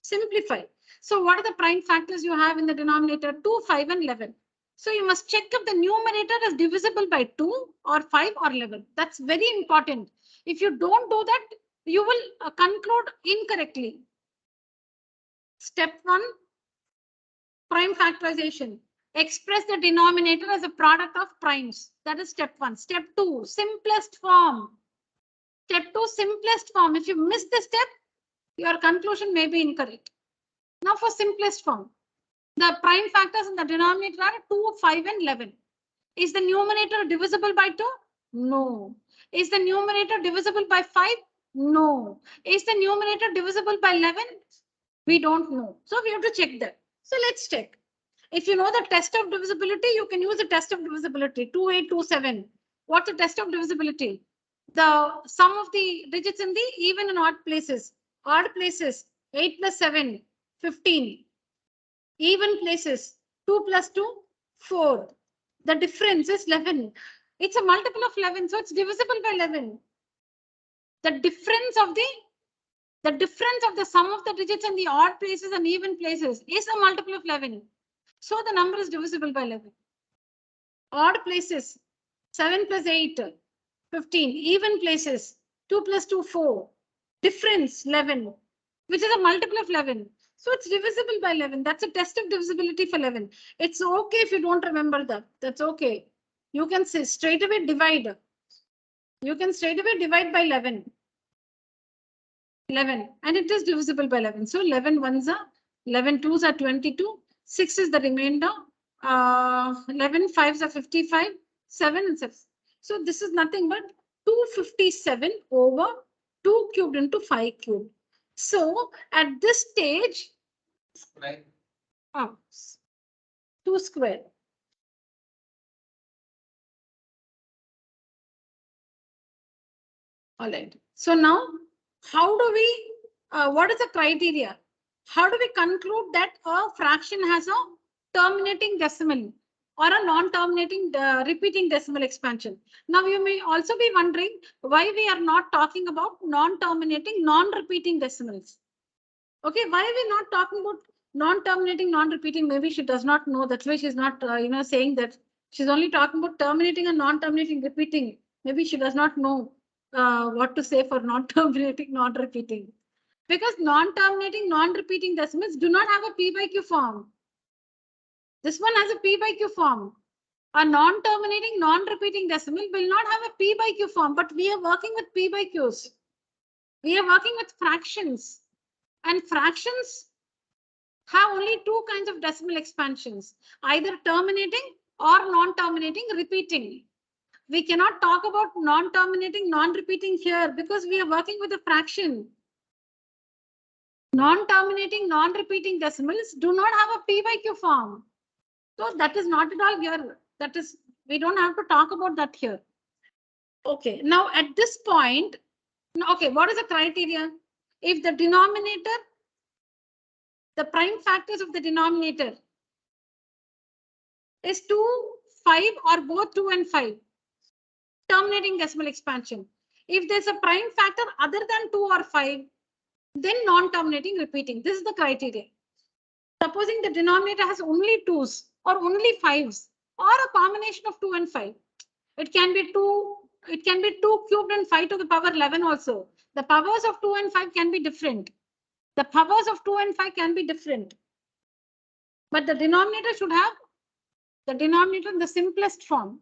[SPEAKER 1] Simplify. So what are the prime factors you have in the denominator? 2, 5 and 11. So you must check if the numerator is divisible by 2 or 5 or 11. That's very important. If you don't do that, you will conclude incorrectly. Step 1, prime factorization. Express the denominator as a product of primes. That is step 1. Step 2, simplest form. Step 2, simplest form. If you miss this step, your conclusion may be incorrect. Now for simplest form, the prime factors in the denominator are 2, 5 and 11. Is the numerator divisible by 2? No. Is the numerator divisible by 5? No. Is the numerator divisible by 11? We don't know. So we have to check that. So let's check. If you know the test of divisibility, you can use the test of divisibility, 2827. What's the test of divisibility? The sum of the digits in the even and odd places. Odd places, 8 plus 7, 15. Even places, 2 plus 2, 4. The difference is 11. It's a multiple of 11, so it's divisible by 11. The difference of the The difference of the sum of the digits and the odd places and even places is a multiple of 11. So the number is divisible by 11. Odd places, 7 plus 8, 15. Even places, 2 plus 2, 4. Difference, 11, which is a multiple of 11. So it's divisible by 11. That's a test of divisibility for 11. It's okay if you don't remember that. That's okay. You can say straight away divide. You can straight away divide by 11. 11. And it is divisible by 11. So 11 ones are, 11 twos are 22. 6 is the remainder. 11 fives are 55. 7 and 6. So this is nothing but 257 over 2 cubed into 5 cubed. So at this stage, 2 square. All right. So now, how do we, what is the criteria? How do we conclude that a fraction has a terminating decimal or a non-terminating repeating decimal expansion? Now, you may also be wondering why we are not talking about non-terminating, non-repeating decimals. Okay, why are we not talking about non-terminating, non-repeating? Maybe she does not know. That's why she's not, saying that. She's only talking about terminating and non-terminating, repeating. Maybe she does not know what to say for non-terminating, non-repeating. Because non-terminating, non-repeating decimals do not have a P by Q form. This one has a P by Q form. A non-terminating, non-repeating decimal will not have a P by Q form, but we are working with P by Qs. We are working with fractions. And fractions have only two kinds of decimal expansions, either terminating or non-terminating, repeating. We cannot talk about non-terminating, non-repeating here because we are working with a fraction. Non-terminating, non-repeating decimals do not have a P by Q form. So that is not at all here. That is, we don't have to talk about that here. Okay, now at this point, okay, what is the criteria? If the denominator, the prime factors of the denominator is 2, 5 or both 2 and 5, terminating decimal expansion. If there's a prime factor other than 2 or 5, then non-terminating repeating. This is the criteria. Supposing the denominator has only 2's or only 5's or a combination of 2 and 5. It can be 2 cubed and 5 to the power 11 also. The powers of 2 and 5 can be different. The powers of 2 and 5 can be different. But the denominator should have the denominator in the simplest form.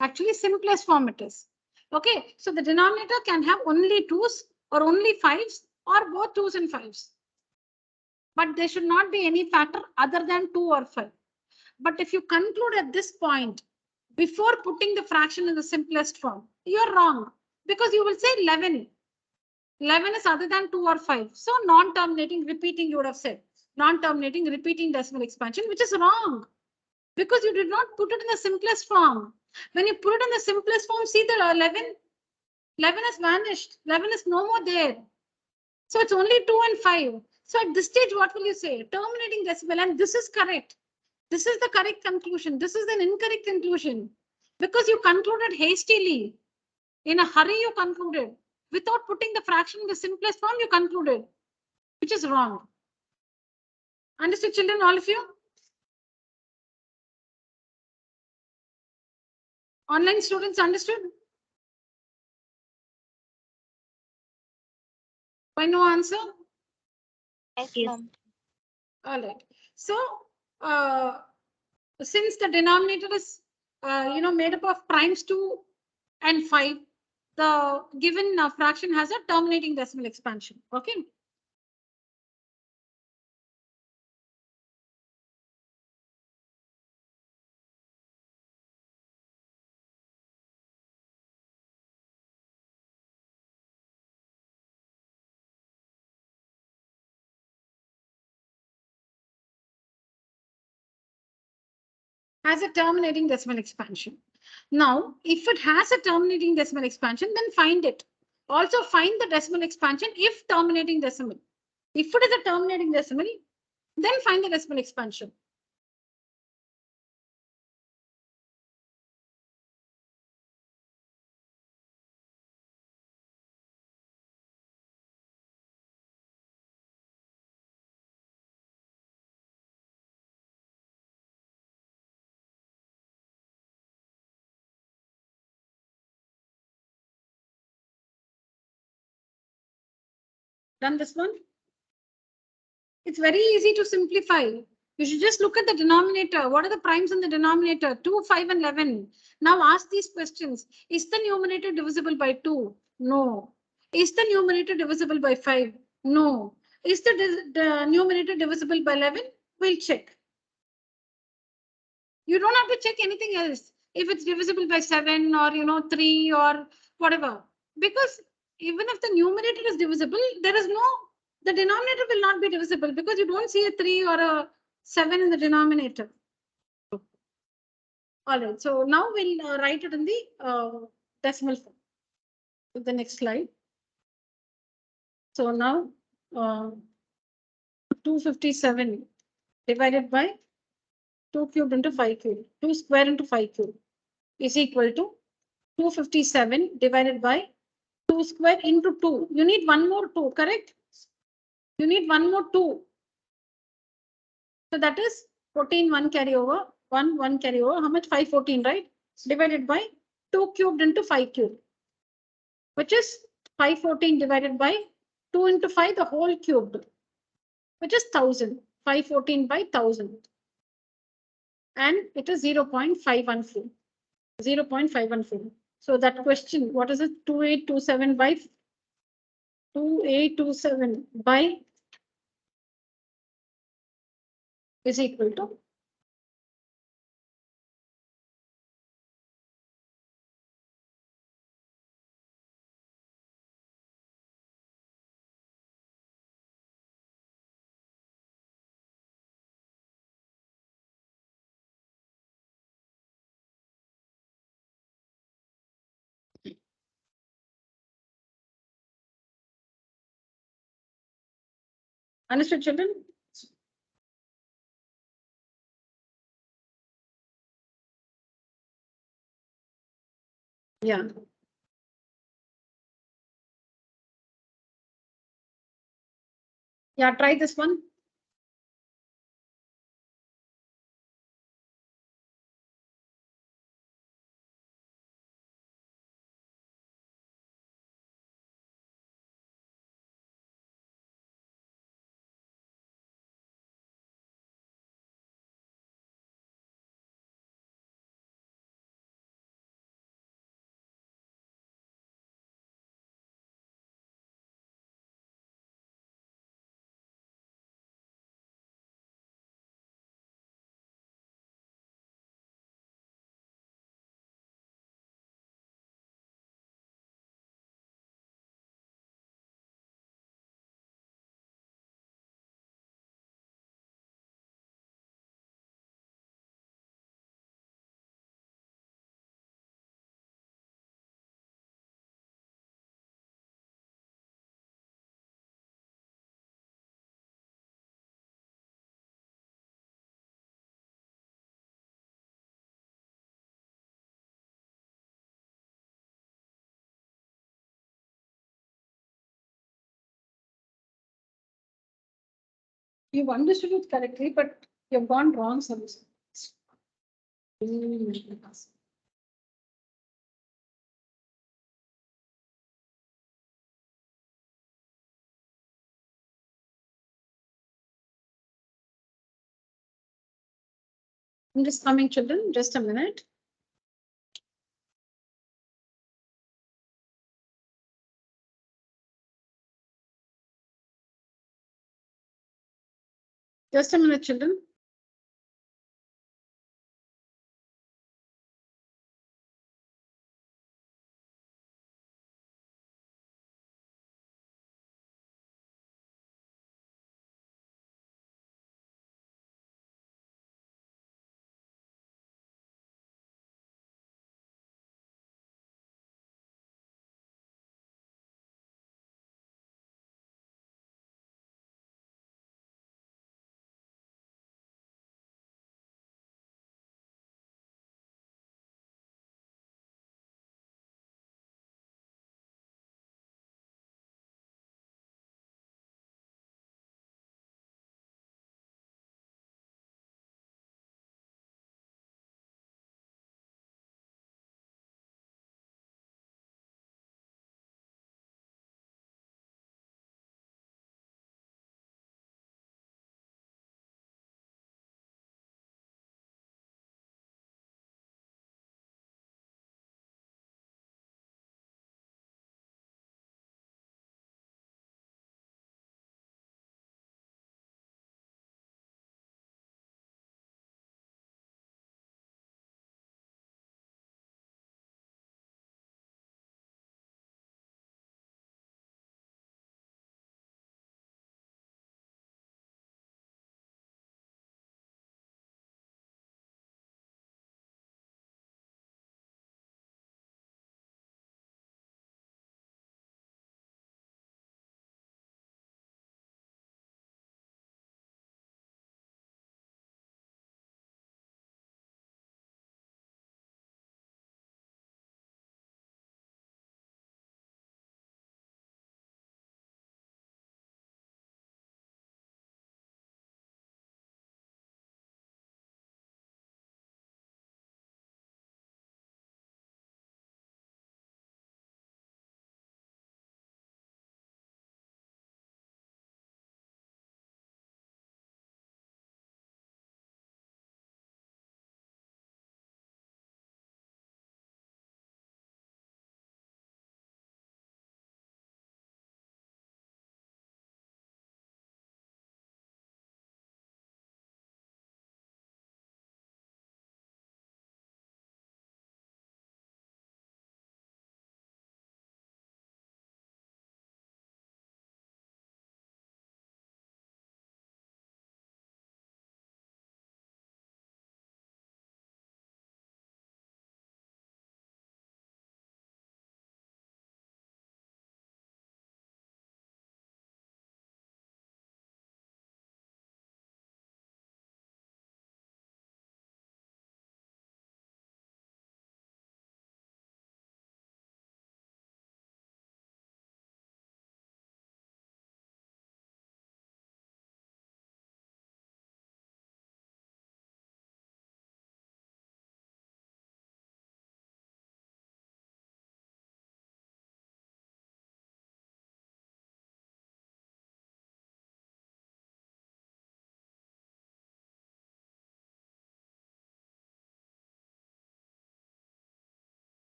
[SPEAKER 1] Actually, simplest form it is. Okay, so the denominator can have only 2's or only 5's or both 2's and 5's. But there should not be any factor other than 2 or 5. But if you conclude at this point, before putting the fraction in the simplest form, you're wrong because you will say 11. 11 is other than 2 or 5. So non-terminating, repeating, you would have said. Non-terminating, repeating decimal expansion, which is wrong because you did not put it in the simplest form. When you put it in the simplest form, see the 11 has vanished. 11 is no more there. So it's only 2 and 5. So at this stage, what will you say? Terminating decimal, and this is correct. This is the correct conclusion. This is an incorrect conclusion because you concluded hastily. In a hurry, you concluded. Without putting the fraction in the simplest form, you concluded, which is wrong. Understood, children, all of you? Online students understood? Why no answer?
[SPEAKER 3] Yes,
[SPEAKER 2] Yes.
[SPEAKER 3] ma'am.
[SPEAKER 1] All right. So, since the denominator is, made up of primes 2 and 5, the given fraction has a terminating decimal expansion. Okay. Has a terminating decimal expansion. Now, if it has a terminating decimal expansion, then find it. Also find the decimal expansion if terminating decimal. If it is a terminating decimal, then find the decimal expansion. Done this one? It's very easy to simplify. You should just look at the denominator. What are the primes in the denominator? 2, 5, and 11. Now ask these questions. Is the numerator divisible by 2? No. Is the numerator divisible by 5? No. Is the numerator divisible by 11? We'll check. You don't have to check anything else. If it's divisible by 7 or 3 or whatever. Because even if the numerator is divisible, the denominator will not be divisible because you don't see a 3 or a 7 in the denominator. All right, so now we'll write it in the decimal form. The next slide. So now 257 divided by 2 cubed into 5 cubed, 2 square into 5 cubed is equal to 257 divided by 2 square into 2. You need one more 2, correct? You need one more 2. So that is 14, 1 carry over, 1 carry over. How much? 514, right? Divided by 2 cubed into 5 cubed, which is 514 divided by 2 into 5, the whole cubed, which is 1000. 514 by 1000. And it is 0.514. 0.514. So that question, what is it? 2827 by 2827 by is equal to understood, children? Yeah. Yeah, try this one. You've understood it correctly, but you've gone wrong somewhere. I'm just coming, children. Just a minute. Just a minute, children.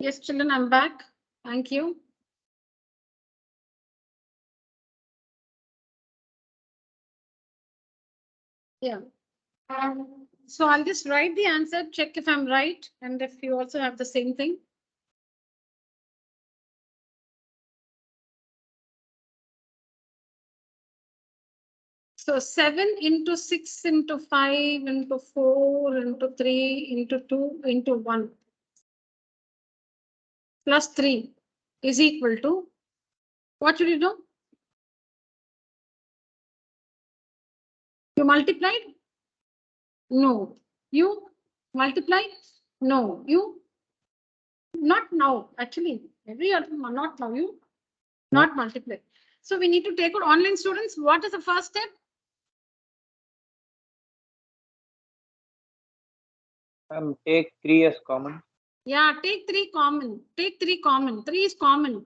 [SPEAKER 1] Yes, children, I'm back. Thank you. Yeah. So I'll just write the answer, check if I'm right, and if you also have the same thing. So 7 into 6 into 5 into 4 into 3 into 2 into 1 plus 3 is equal to, what should you do? You multiplied? No. You multiplied? No. You not now, actually. Every year, not now. You not multiply. So we need to take out online students. What is the first step?
[SPEAKER 4] Take 3 as common.
[SPEAKER 1] Yeah, take 3 common. Take 3 common. 3 is common.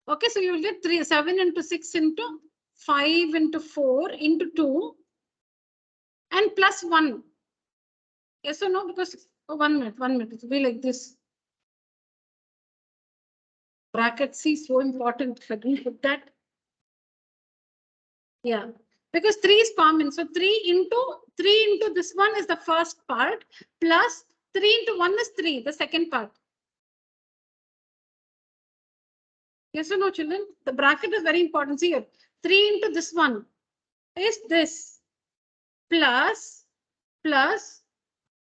[SPEAKER 1] Okay, so you will get 7 into 6 into 5 into 4 into 2 and plus 1. Yes or no? Because 1 minute, 1 minute. It will be like this. Bracket C is so important. Let me put that. Yeah, because 3 is common. So 3 into this one is the first part plus 3 into 1 is 3, the second part. Yes or no, children? The bracket is very important. See here, 3 into this one is this plus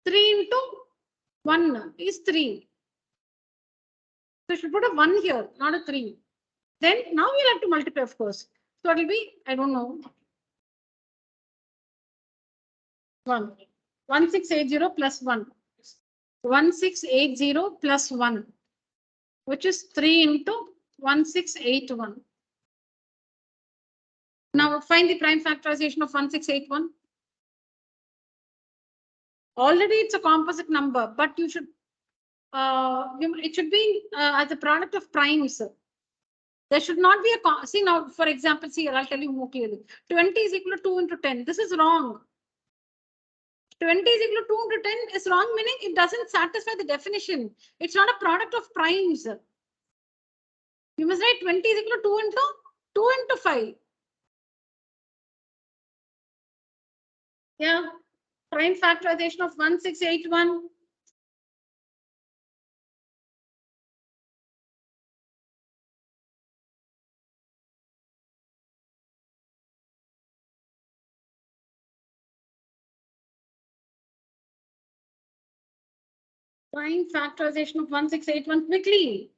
[SPEAKER 1] 3 into 1 is 3. So you should put a 1 here, not a 3. Then now we'll have to multiply, of course. So it will be, I don't know, 1. 1680 plus 1. 1680 plus 1, which is 3 into 1681. Now find the prime factorization of 1681. Already it's a composite number, but you should, it should be as a product of primes. There should not be a, see now, for example, see, I'll tell you more clearly. 20 is equal to 2 into 10. This is wrong. 20 is equal to 2 into 10 is wrong, meaning it doesn't satisfy the definition. It's not a product of primes. You must write 20 is equal to 2 into 5. Yeah, prime factorization of 1681. Prime factorization of 1681 quickly.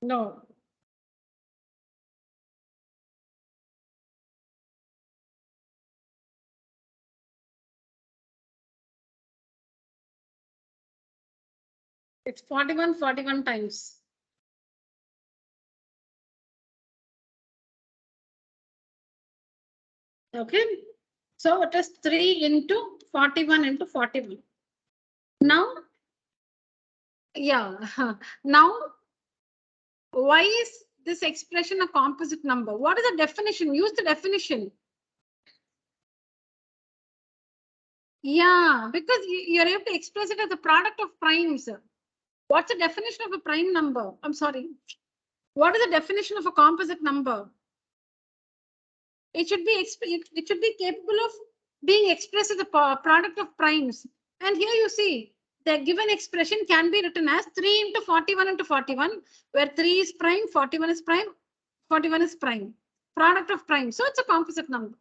[SPEAKER 1] No. It's 41 times. Okay. So it is 3 into 41 into 41. Now, yeah. Now, why is this expression a composite number? What is the definition? Use the definition. Yeah, because you're able to express it as a product of primes. What's the definition of a prime number? I'm sorry. What is the definition of a composite number? It should be capable of being expressed as a product of primes. And here you see the given expression can be written as 3 into 41 into 41, where 3 is prime, 41 is prime, 41 is prime. Product of prime. So it's a composite number.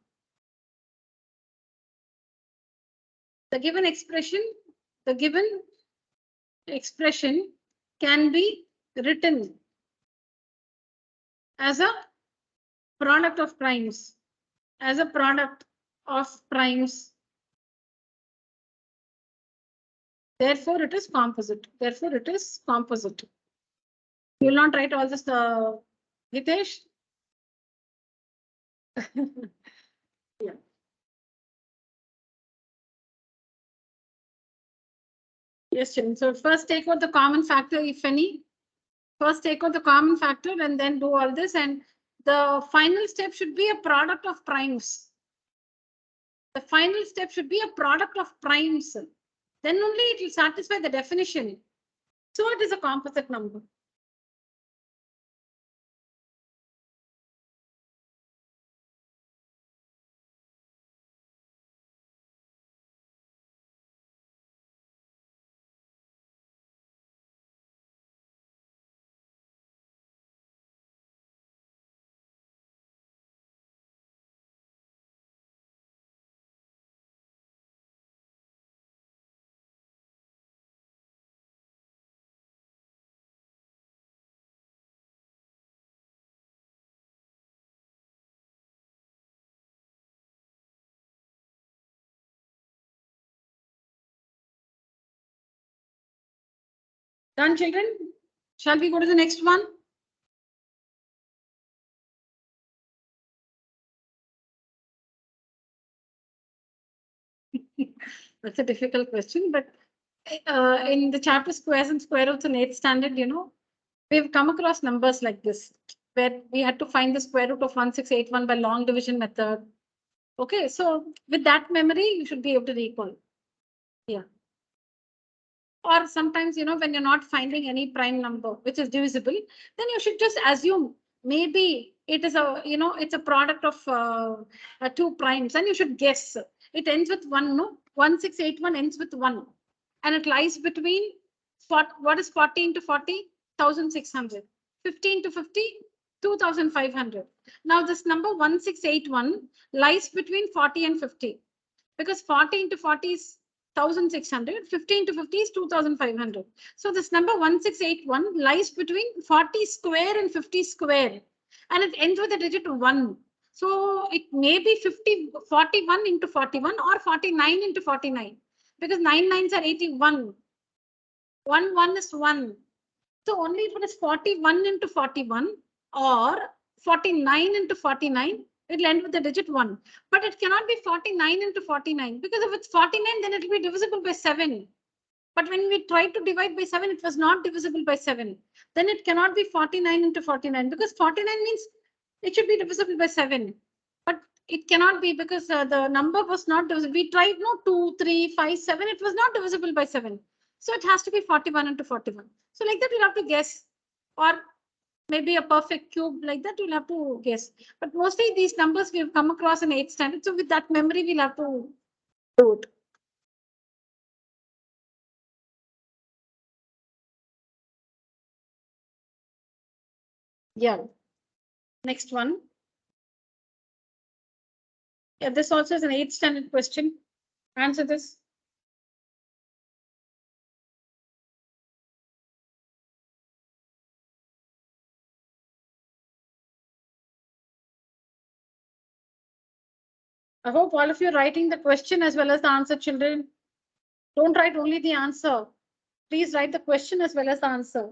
[SPEAKER 1] The given expression can be written as a product of primes, as a product of primes. Therefore, it is composite. Therefore, it is composite. You will not write all this, Hitesh? Yeah. Yes, Chin. So first take out the common factor, if any. First take out the common factor and then do all this. And the final step should be a product of primes. The final step should be a product of primes. Then only it will satisfy the definition. So it is a composite number. Done, children? Shall we go to the next one? That's a difficult question, but in the chapter squares and square roots in 8th standard, we've come across numbers like this, where we had to find the square root of 1681 by long division method. Okay, so with that memory, you should be able to recall. Yeah. Or sometimes, when you're not finding any prime number which is divisible, then you should just assume maybe it is it's a product of two primes, and you should guess. It ends with 1, no? 1681 ends with 1. And it lies between what is 40 into 40? 1600. 50 into 50? 2500. Now this number 1681 lies between 40 and 50, because 40 into 40 is 1600, 50 into 50 is 2500. So this number 1681 lies between 40 square and 50 square, and it ends with a digit 1. So it may be 41 into 41 or 49 into 49, because 9 nines are 81. 1 is 1. So only if it is 41 into 41 or 49 into 49, it'll end with the digit 1. But it cannot be 49 into 49, because if it's 49, then it will be divisible by 7. But when we tried to divide by 7, it was not divisible by 7. Then it cannot be 49 into 49, because 49 means it should be divisible by 7. But it cannot be, because the number was not divisible. We tried 2, 3, 5, 7. It was not divisible by 7. So it has to be 41 into 41. So like that, we'll have to guess. Or maybe a perfect cube, like that you'll have to guess. But mostly these numbers we've come across in 8th standard. So with that memory, we'll have to do it. Yeah. Next one. Yeah, this also is an 8th standard question. Answer this. I hope all of you are writing the question as well as the answer, children. Don't write only the answer. Please write the question as well as the answer.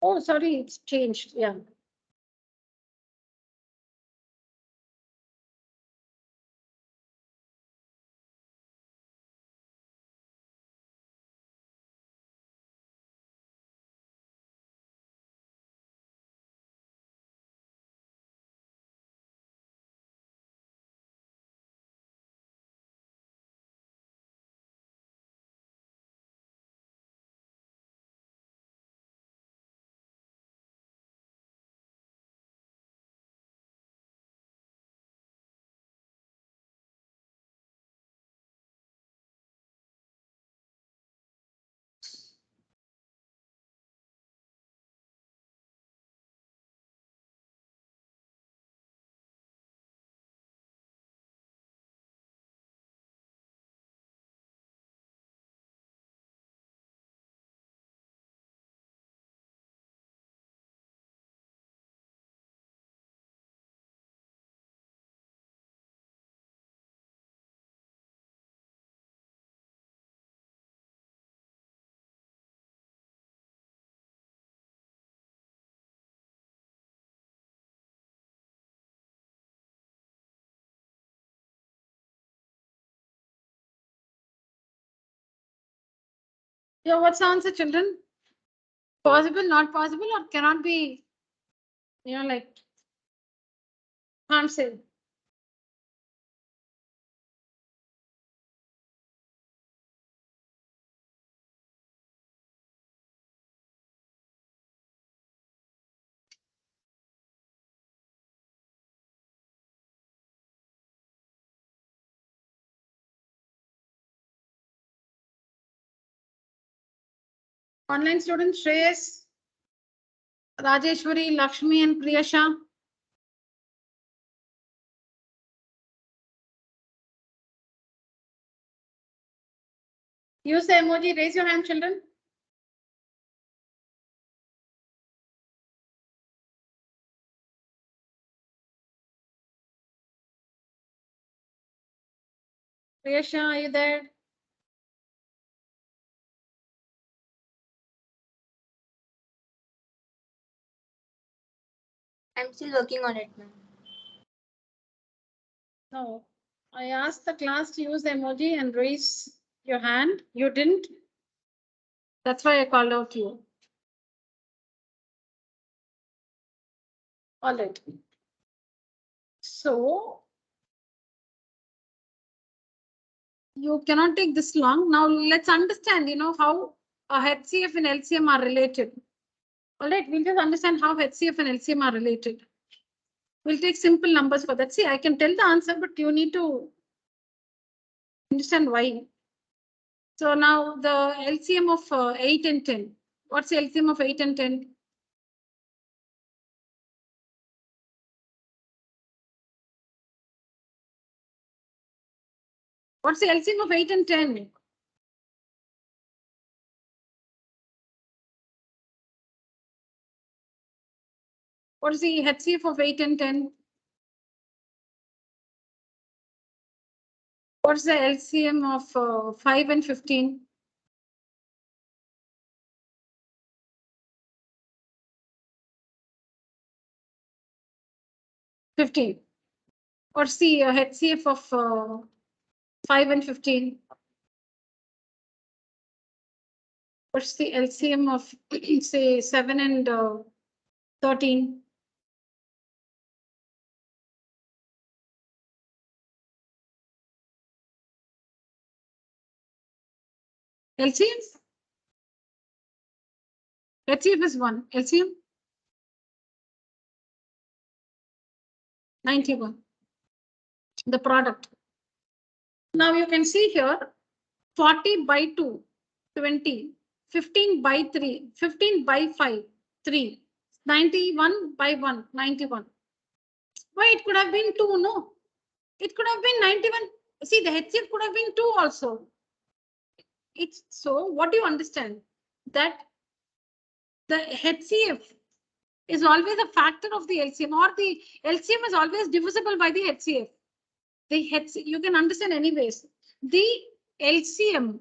[SPEAKER 1] Oh, sorry, it's changed. Yeah. Yeah, what's the answer, children? Possible, not possible, or cannot be, like, can't say. Online students, Shreyas, Rajeshwari, Lakshmi, and Priyasha. Use the emoji. Raise your hand, children. Priyasha, are you there?
[SPEAKER 3] I'm still working on it, ma'am.
[SPEAKER 1] No. I asked the class to use the emoji and raise your hand. You didn't. That's why I called out you. All right. So you cannot take this long. Now let's understand, how a HCF and LCM are related. All right, we'll just understand how HCF and LCM are related. We'll take simple numbers for that. See, I can tell the answer, but you need to understand why. So now the LCM of 8 and 10. What's the LCM of 8 and 10? What's the LCM of 8 and 10? What is the HCF of 8 and 10? What's the LCM of 5 and 15? What's the HCF of 5 and 15? What's the LCM of say 7 and 13? LCM? HCF is 1. LCM? 91. The product. Now you can see here 40 by 2, 20, 15 by 3, 15 by 5, 3, 91 by 1, 91. Why it could have been 2, no? It could have been 91. See, the HCF could have been 2 also. It's so what do you understand? That the HCF is always a factor of the LCM, or the LCM is always divisible by the HCF. The HCF, you can understand anyways. The LCM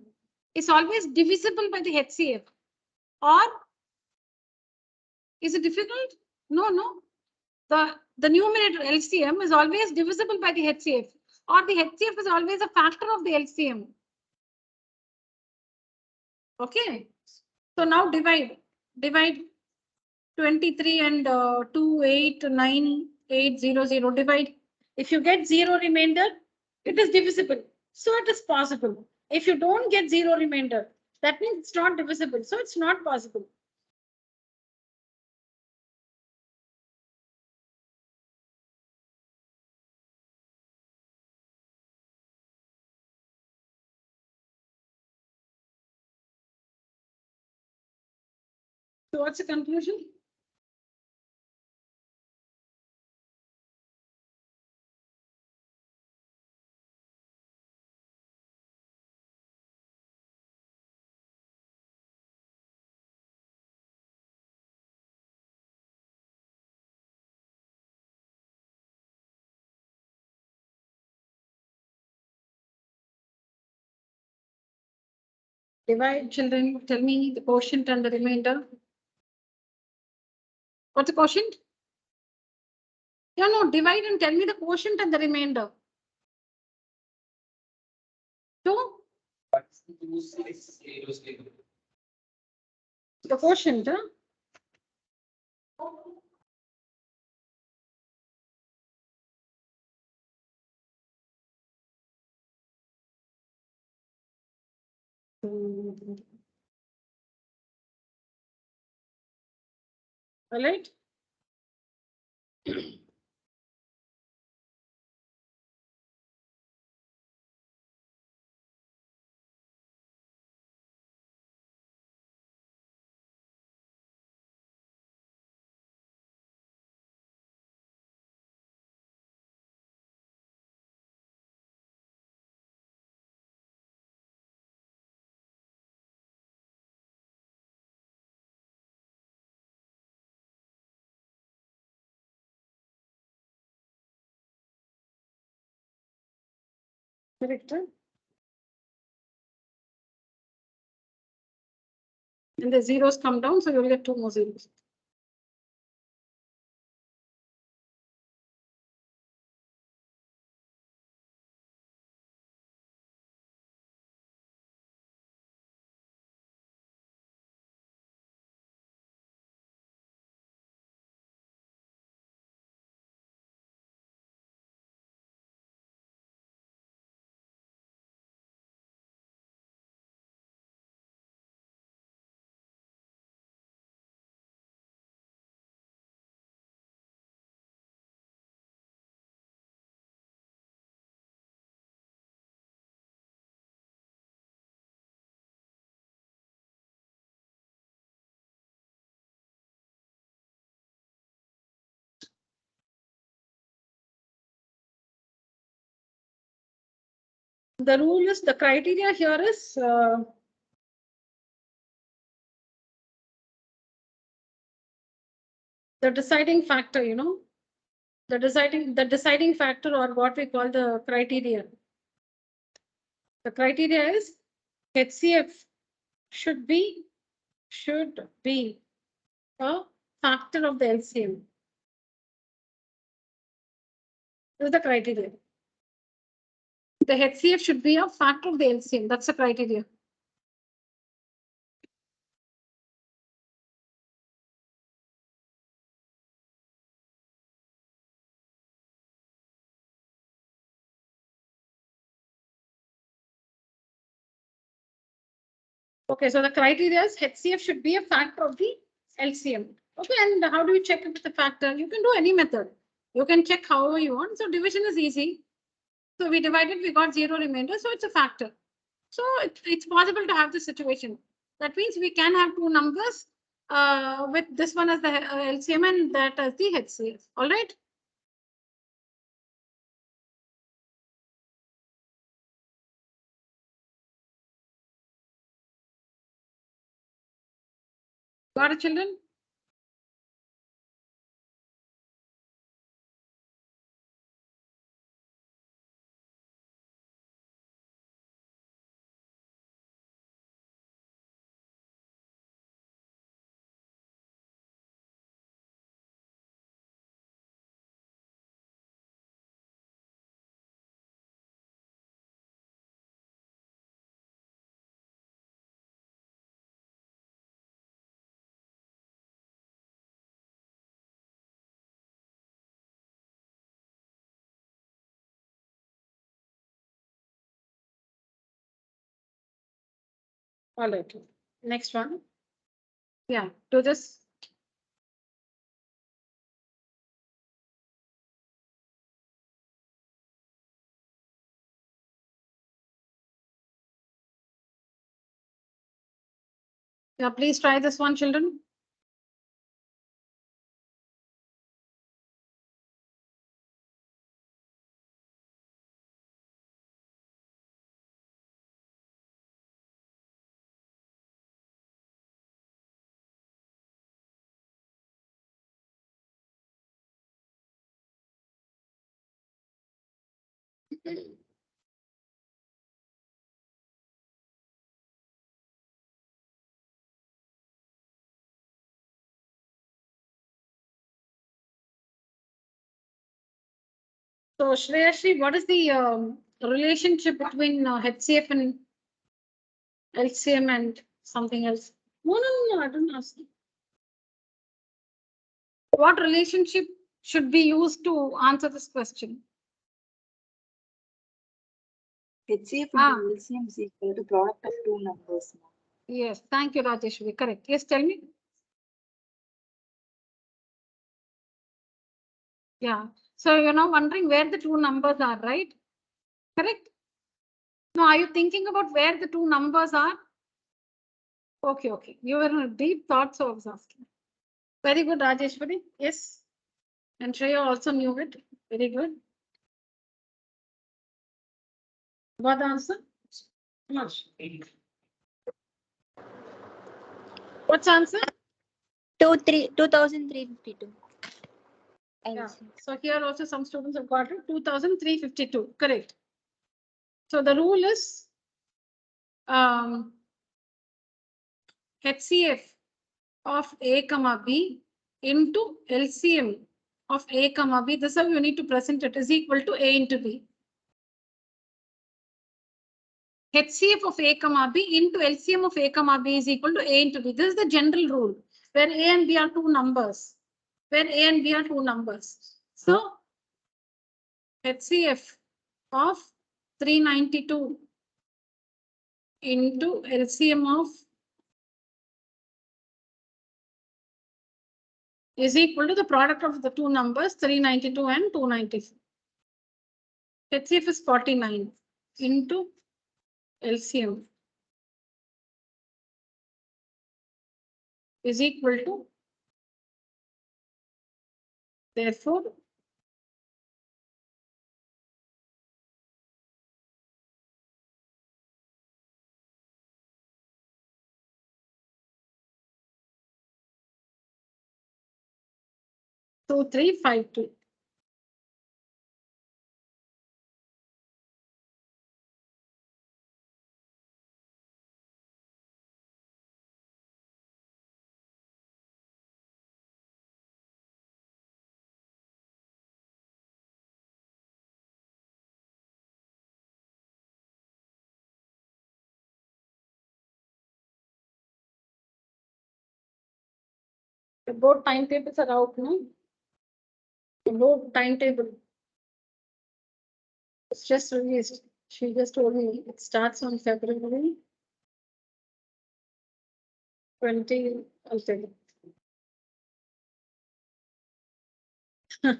[SPEAKER 1] is always divisible by the HCF. Or is it difficult? No. The numerator LCM is always divisible by the HCF, or the HCF is always a factor of the LCM. Okay. So now divide 23 and 2, 8, 9, 8, 0, 0. Divide. If you get 0 remainder, it is divisible. So it is possible. If you don't get 0 remainder, that means it's not divisible. So it's not possible. So what's the conclusion? Divide, children. Tell me the quotient and the remainder. What's the quotient? Yeah, no, divide and tell me the quotient and the remainder. 2? The quotient, huh? All right. Correct. Huh? And the zeros come down, so you'll get 2 more zeros. The rule is, the criteria here is the deciding factor, you know, the deciding factor, or what we call the criteria. The criteria is HCF should be a factor of the LCM. This is the criteria. The HCF should be a factor of the LCM. That's the criteria. Okay, so the criteria is HCF should be a factor of the LCM. Okay, and how do you check it with the factor? You can do any method. You can check however you want. So division is easy. So we divided, we got 0 remainder, so it's a factor. So it's possible to have this situation. That means we can have 2 numbers with this one as the LCM and that as the HCF. All right. Got it, children? All right. Next one. Yeah, do this. Yeah, please try this one, children. So Shreyashri, what is the relationship between HCF and LCM and something else? No, I don't ask. What relationship should be used to answer this question?
[SPEAKER 5] HCF
[SPEAKER 1] Ah.
[SPEAKER 5] into LCM is equal to product of two numbers.
[SPEAKER 1] Yes, thank you, Rajeshwari. Correct. Yes, tell me. Yeah. So you're now wondering where the two numbers are, right? Correct. No, are you thinking about where the two numbers are? Okay. You were in a deep thought, so I was asking. Very good, Rajeshwari. Yes. And Shreya also knew it. Very good. What answer? Much. What's answer?
[SPEAKER 3] 2352.
[SPEAKER 1] Yeah. So here also some students have got it. 2352. Correct. So the rule is HCF of A comma B into LCM of A comma B. This is how you need to present it, is equal to A into B. HCF of A comma B into LCM of A comma B is equal to A into B. This is the general rule where A and B are two numbers. So HCF of 392 into LCM of is equal to the product of the two numbers 392 and 294. HCF is 49 into LCM is equal to, therefore, two, 3, 5, 2. The board timetables are out now. The board timetable. It's just released. She just told me it starts on February 20. I'll tell you.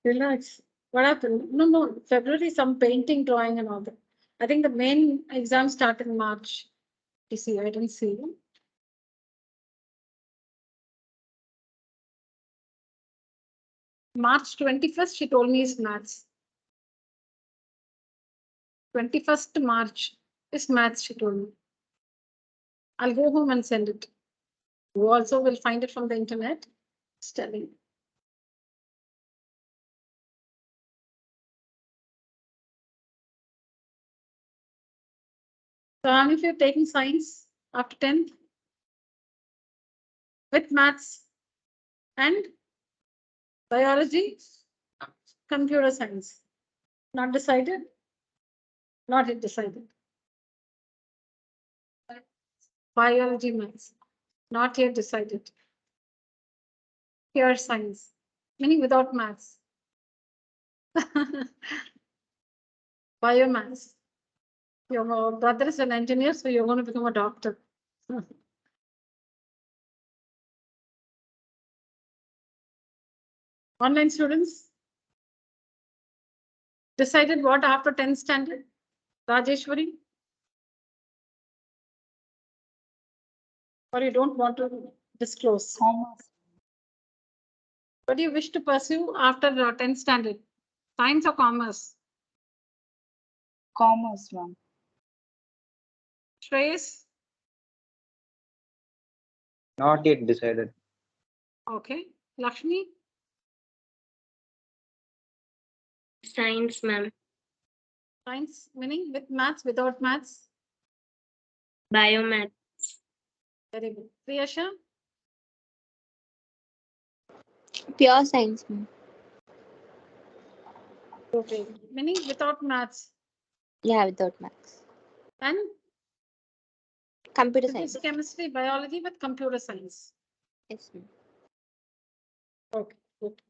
[SPEAKER 1] Relax. What happened? No. February, some painting, drawing, and all that. I think the main exam start in March. You see, I didn't see. March 21st, she told me is maths. 21st March is maths, she told me. I'll go home and send it. You also will find it from the internet. It's telling. So how many of you are taking science after 10th? With maths and biology, computer science. Not decided? Not yet decided. Biology, maths. Not yet decided. Pure science, meaning without maths. Biomaths. Your brother is an engineer, so you're going to become a doctor. Online students decided what after 10th standard? Rajeshwari? Or you don't want to disclose?
[SPEAKER 5] Commerce.
[SPEAKER 1] What do you wish to pursue after 10th standard? Science or commerce?
[SPEAKER 5] Commerce, ma'am.
[SPEAKER 1] Shreyas?
[SPEAKER 4] Not yet decided.
[SPEAKER 1] Okay. Lakshmi?
[SPEAKER 2] Science, ma'am.
[SPEAKER 1] Science, meaning with maths, without maths?
[SPEAKER 2] Biomath.
[SPEAKER 1] Very good. Priyasha?
[SPEAKER 3] Pure science, ma'am.
[SPEAKER 1] Okay. Meaning without maths.
[SPEAKER 3] Yeah, without maths.
[SPEAKER 1] And
[SPEAKER 3] Computer
[SPEAKER 1] Physics,
[SPEAKER 3] science.
[SPEAKER 1] chemistry, biology with computer science.
[SPEAKER 3] Yes, ma'am.
[SPEAKER 1] Okay, good.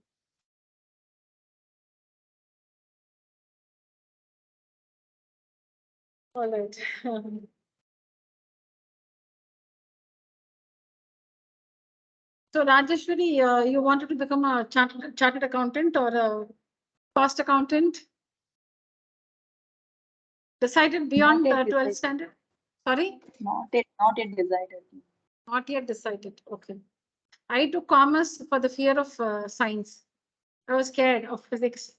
[SPEAKER 1] All right. So Rajeshwari, you wanted to become a chartered accountant or a cost accountant? Decided beyond
[SPEAKER 5] Not yet
[SPEAKER 1] 12th
[SPEAKER 5] decided.
[SPEAKER 1] standard? Sorry?
[SPEAKER 5] Not yet decided.
[SPEAKER 1] Not yet decided. Okay. I took commerce for the fear of science. I was scared of physics,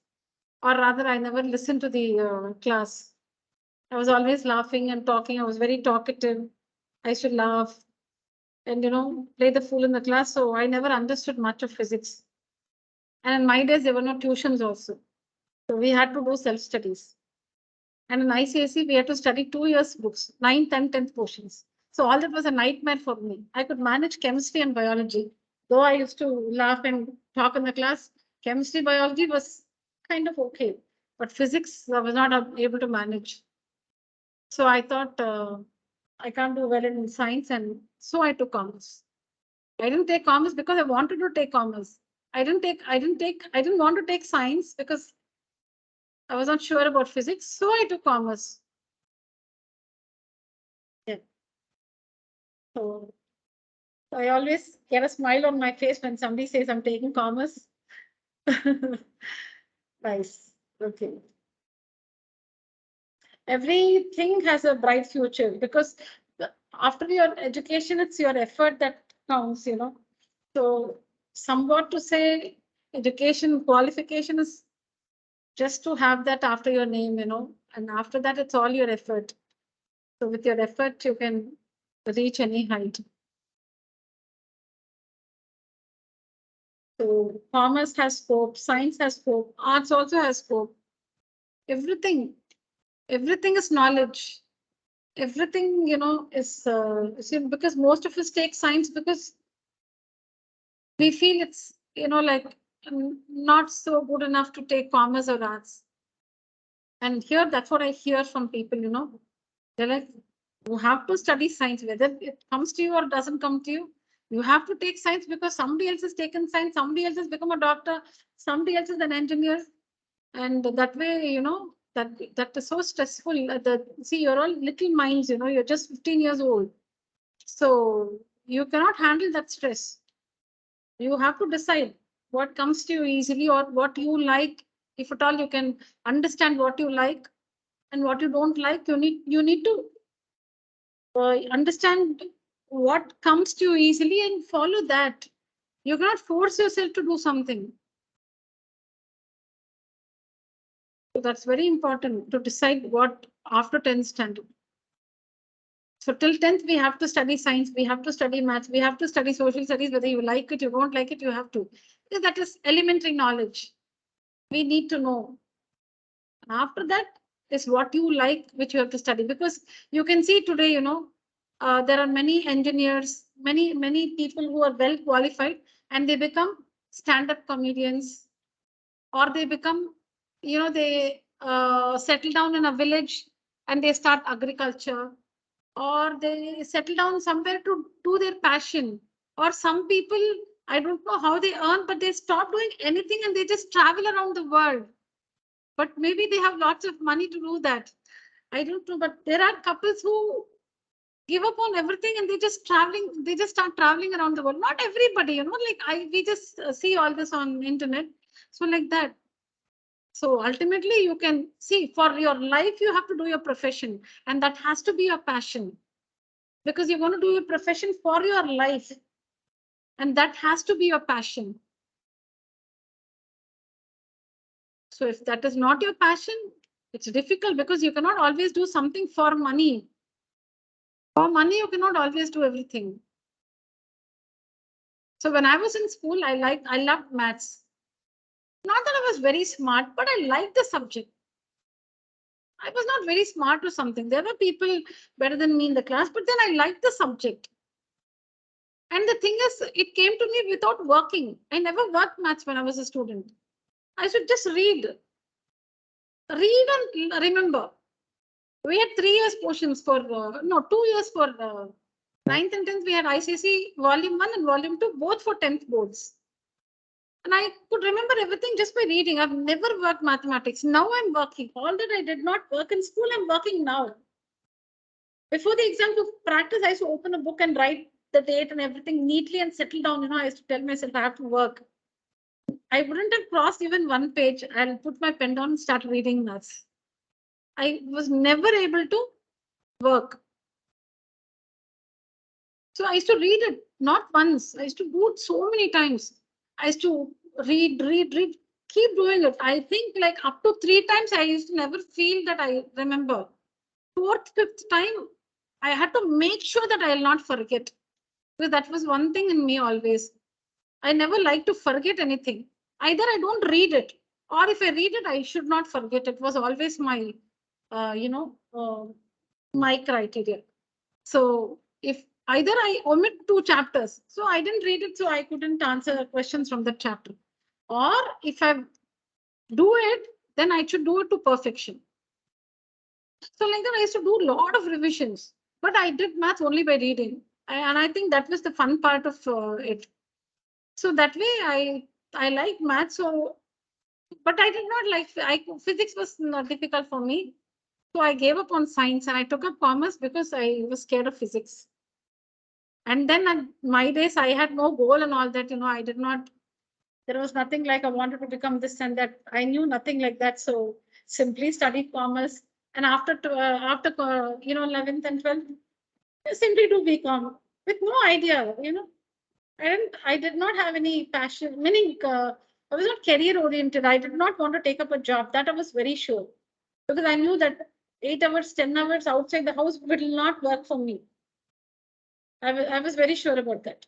[SPEAKER 1] or rather, I never listened to the class. I was always laughing and talking. I was very talkative. I used to laugh and, play the fool in the class. So I never understood much of physics. And in my days, there were no tuitions also. So we had to do self-studies. And in ICSE, we had to study 2 years books, 9th and 10th portions. So all that was a nightmare for me. I could manage chemistry and biology. Though I used to laugh and talk in the class, chemistry, biology was kind of okay. But physics, I was not able to manage. So I thought I can't do well in science. And so I took commerce. I didn't take commerce because I wanted to take commerce. I didn't want to take science because I was not sure about physics. So I took commerce. Yeah. So I always get a smile on my face when somebody says I'm taking commerce. Nice. Okay. Everything has a bright future because after your education, it's your effort that counts, So somewhat to say education qualification is just to have that after your name, and after that, it's all your effort. So with your effort, you can reach any height. So commerce has scope, science has scope, arts also has scope. Everything is knowledge. Everything, is because most of us take science because we feel it's, like not so good enough to take commerce or arts. And here, that's what I hear from people, they're like, you have to study science, whether it comes to you or doesn't come to you. You have to take science because somebody else has taken science, somebody else has become a doctor, somebody else is an engineer. And that way, that is so stressful. See, you're all little minds, you're just 15 years old. So you cannot handle that stress. You have to decide what comes to you easily or what you like. If at all you can understand what you like and what you don't like, you need to understand what comes to you easily and follow that. You cannot force yourself to do something. So that's very important to decide what after 10th standard. So till 10th, we have to study science, we have to study maths, we have to study social studies, whether you like it, you don't like it, you have to. Because that is elementary knowledge. We need to know. After that is what you like, which you have to study. Because you can see today, there are many engineers, many people who are well qualified and they become stand-up comedians or they become, they settle down in a village and they start agriculture or they settle down somewhere to do their passion. Or some people, I don't know how they earn, but they stop doing anything and they just travel around the world. But maybe they have lots of money to do that. I don't know, but there are couples who give up on everything and they just start traveling around the world. Not everybody, like we just see all this on internet. So like that. So ultimately you can see for your life, you have to do your profession and that has to be your passion because you're going to do your profession for your life and that has to be your passion. So if that is not your passion, it's difficult because you cannot always do something for money. For money, you cannot always do everything. So when I was in school, I loved maths. Not that I was very smart, but I liked the subject. I was not very smart or something. There were people better than me in the class, but then I liked the subject. And the thing is, it came to me without working. I never worked maths when I was a student. I should just read and remember. We had 3 years portions for, no, 2 years for 9th and 10th. We had ICSE volume 1 and volume 2, both for 10th boards. And I could remember everything just by reading. I've never worked mathematics. Now I'm working. All that I did not work in school, I'm working now. Before the exam to practice, I used to open a book and write the date and everything neatly and settle down. You know, I used to tell myself I have to work. I wouldn't have crossed even one page. I'll put my pen down and start reading maths. I was never able to work. So I used to read it, not once. I used to do it so many times. I used to read, keep doing it. I think like up to 3 times, I used to never feel that I remember. 4th, 5th time, I had to make sure that I'll not forget. Because that was one thing in me always. I never like to forget anything. Either I don't read it, or if I read it, I should not forget. It was always my, my criteria. So if either I omit 2 chapters, so I didn't read it, so I couldn't answer questions from that chapter. Or if I do it, then I should do it to perfection. So like that, I used to do a lot of revisions, but I did math only by reading. And I think that was the fun part of it. So that way I like math. So, but I did not like, physics was not difficult for me. So I gave up on science and I took up commerce because I was scared of physics. And then at my days, I had no goal and all that, I did not, there was nothing like I wanted to become this and that. I knew nothing like that. So simply studied commerce. And after 11th and 12th, simply do BCom with no idea, I did not have any passion, meaning I was not career oriented. I did not want to take up a job. That I was very sure. Because I knew that 8 hours, 10 hours outside the house will not work for me. I was very sure about that.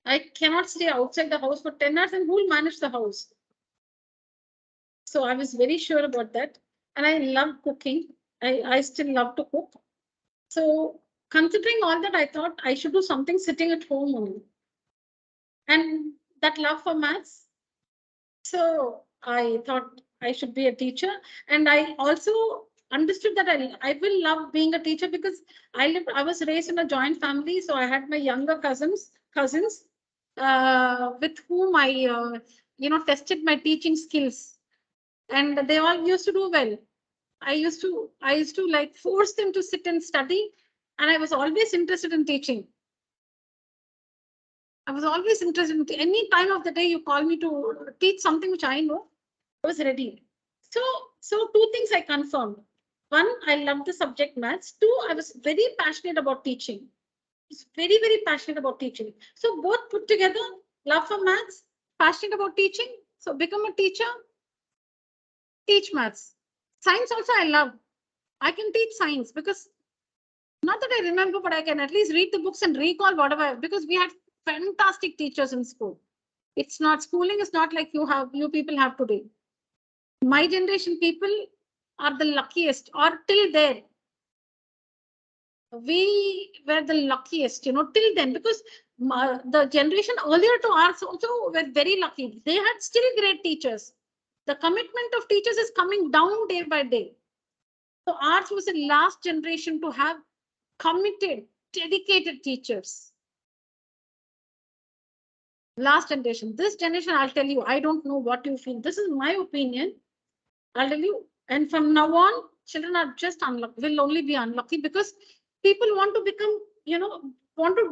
[SPEAKER 1] I cannot stay outside the house for 10 hours and who will manage the house? So I was very sure about that. And I love cooking. I still love to cook. So considering all that, I thought I should do something sitting at home only. And that love for maths. So I thought I should be a teacher. And I also understood that I will love being a teacher because I was raised in a joint family. So I had my younger cousins with whom I, tested my teaching skills. And they all used to do well. I used to like force them to sit and study. And I was always interested in teaching. I was always interested in any time of the day you call me to teach something which I know, I was ready. So 2 things I confirmed. 1, I love the subject maths. 2, I was very passionate about teaching. I was very, very passionate about teaching. So both put together, love for maths, passionate about teaching. So become a teacher, teach maths. Science also I love. I can teach science because not that I remember, but I can at least read the books and recall whatever, because we had fantastic teachers in school. It's not, schooling is not like you people have today. My generation people are the luckiest, or till there, we were the luckiest, till then, because the generation earlier to ours also were very lucky. They had still great teachers. The commitment of teachers is coming down day by day. So ours was the last generation to have committed, dedicated teachers. Last generation. This generation, I'll tell you, I don't know what you feel. This is my opinion. I'll tell you. And from now on, children are just unlucky, will only be unlucky because people want to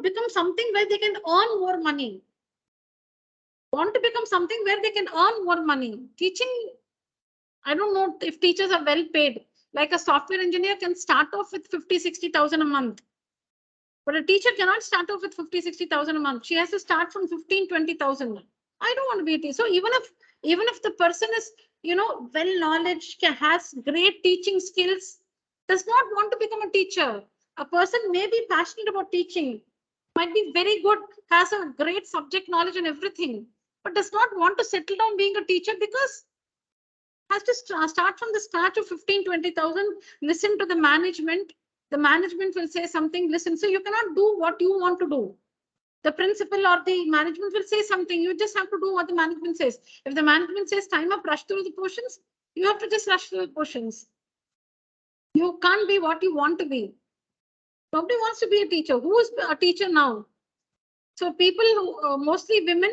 [SPEAKER 1] become something where they can earn more money. Want to become something where they can earn more money. Teaching, I don't know if teachers are well paid. Like a software engineer can start off with 50,000-60,000 a month. But a teacher cannot start off with 50,000-60,000 a month. She has to start from 15,000-20,000. I don't want to be a teacher. So even if the person is, well knowledge, has great teaching skills, does not want to become a teacher. A person may be passionate about teaching, might be very good, has a great subject knowledge and everything, but does not want to settle down being a teacher because has to start from the scratch of 15,000-20,000, listen to the management. The management will say something, listen. So you cannot do what you want to do. The principal or the management will say something. You just have to do what the management says. If the management says time up, rush through the portions, you have to just rush through the portions. You can't be what you want to be. Nobody wants to be a teacher. Who is a teacher now? So people who, mostly women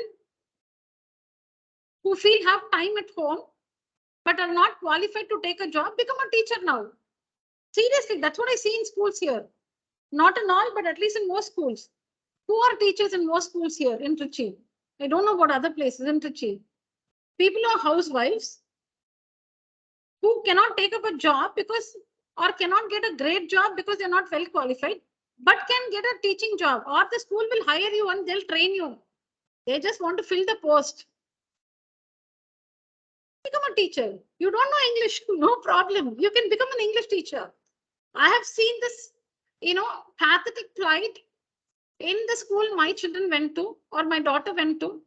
[SPEAKER 1] who feel have time at home, but are not qualified to take a job, become a teacher now. Seriously, that's what I see in schools here. Not in all, but at least in most schools. Who are teachers in most schools here in Trichy? I don't know about other places in Trichy. People are housewives who cannot take up a job because, or cannot get a great job because they're not well qualified, but can get a teaching job, or the school will hire you and they'll train you. They just want to fill the post. Become a teacher. You don't know English, no problem. You can become an English teacher. I have seen this, pathetic plight in the school my children went to, or my daughter went to.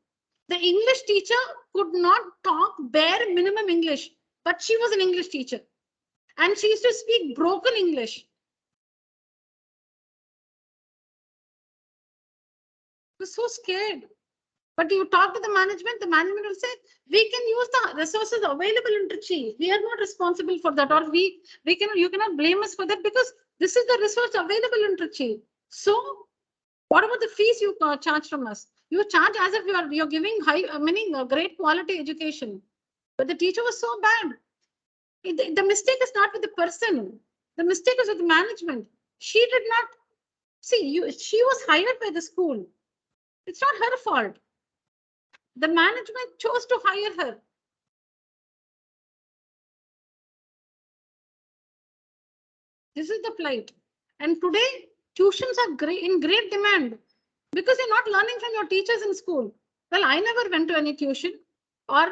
[SPEAKER 1] The English teacher could not talk bare minimum English, but she was an English teacher. And she used to speak broken English. I was so scared. But you talk to the management will say, we can use the resources available in Trichy. We are not responsible for that, or you cannot blame us for that because this is the resource available in Trichy. So what about the fees you charge from us? You charge as if you're giving great quality education. But the teacher was so bad. The mistake is not with the person. The mistake is with the management. She did not see she was hired by the school. It's not her fault. The management chose to hire her. This is the plight. And today, tuitions are in great demand because you're not learning from your teachers in school. Well, I never went to any tuition, or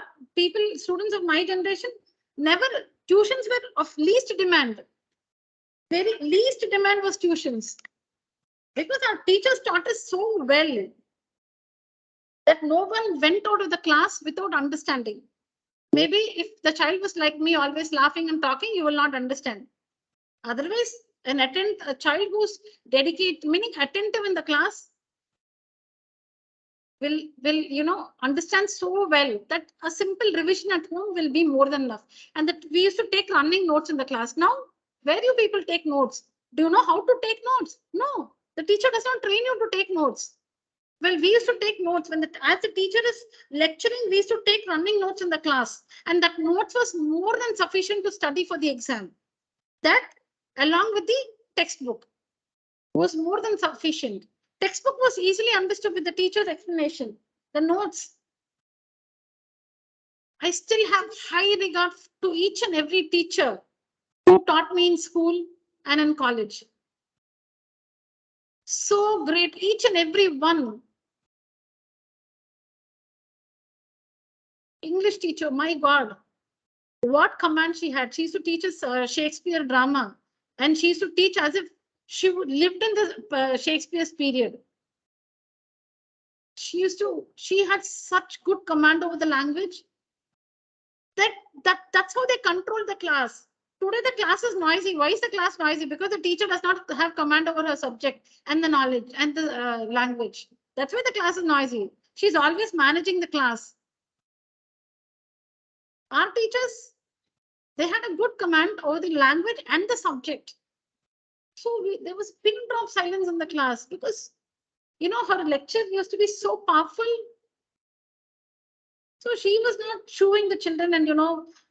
[SPEAKER 1] students of my generation, never. Tuitions were of least demand. Very least demand was tuitions. Because our teachers taught us so well that no one went out of the class without understanding. Maybe if the child was like me, always laughing and talking, you will not understand. Otherwise, a child who's dedicated, meaning attentive in the class, will understand so well that a simple revision at home will be more than enough. And that we used to take running notes in the class. Now, where do people take notes? Do you know how to take notes? No, the teacher does not train you to take notes. Well, we used to take notes as the teacher is lecturing, we used to take running notes in the class, and that notes was more than sufficient to study for the exam. That, along with the textbook, was more than sufficient. Textbook was easily understood with the teacher's explanation. The notes, I still have high regard to each and every teacher who taught me in school and in college. So great, each and every one. English teacher, my God, what command she had. She used to teach us Shakespeare drama, and she used to teach as if she lived in the Shakespeare's period. She had such good command over the language that's how they control the class. Today the class is noisy. Why is the class noisy? Because the teacher does not have command over her subject and the knowledge and the language. That's why the class is noisy. She's always managing the class. Our teachers, they had a good command over the language and the subject. So there was pin drop silence in the class because, her lecture used to be so powerful. So she was not shooing the children and,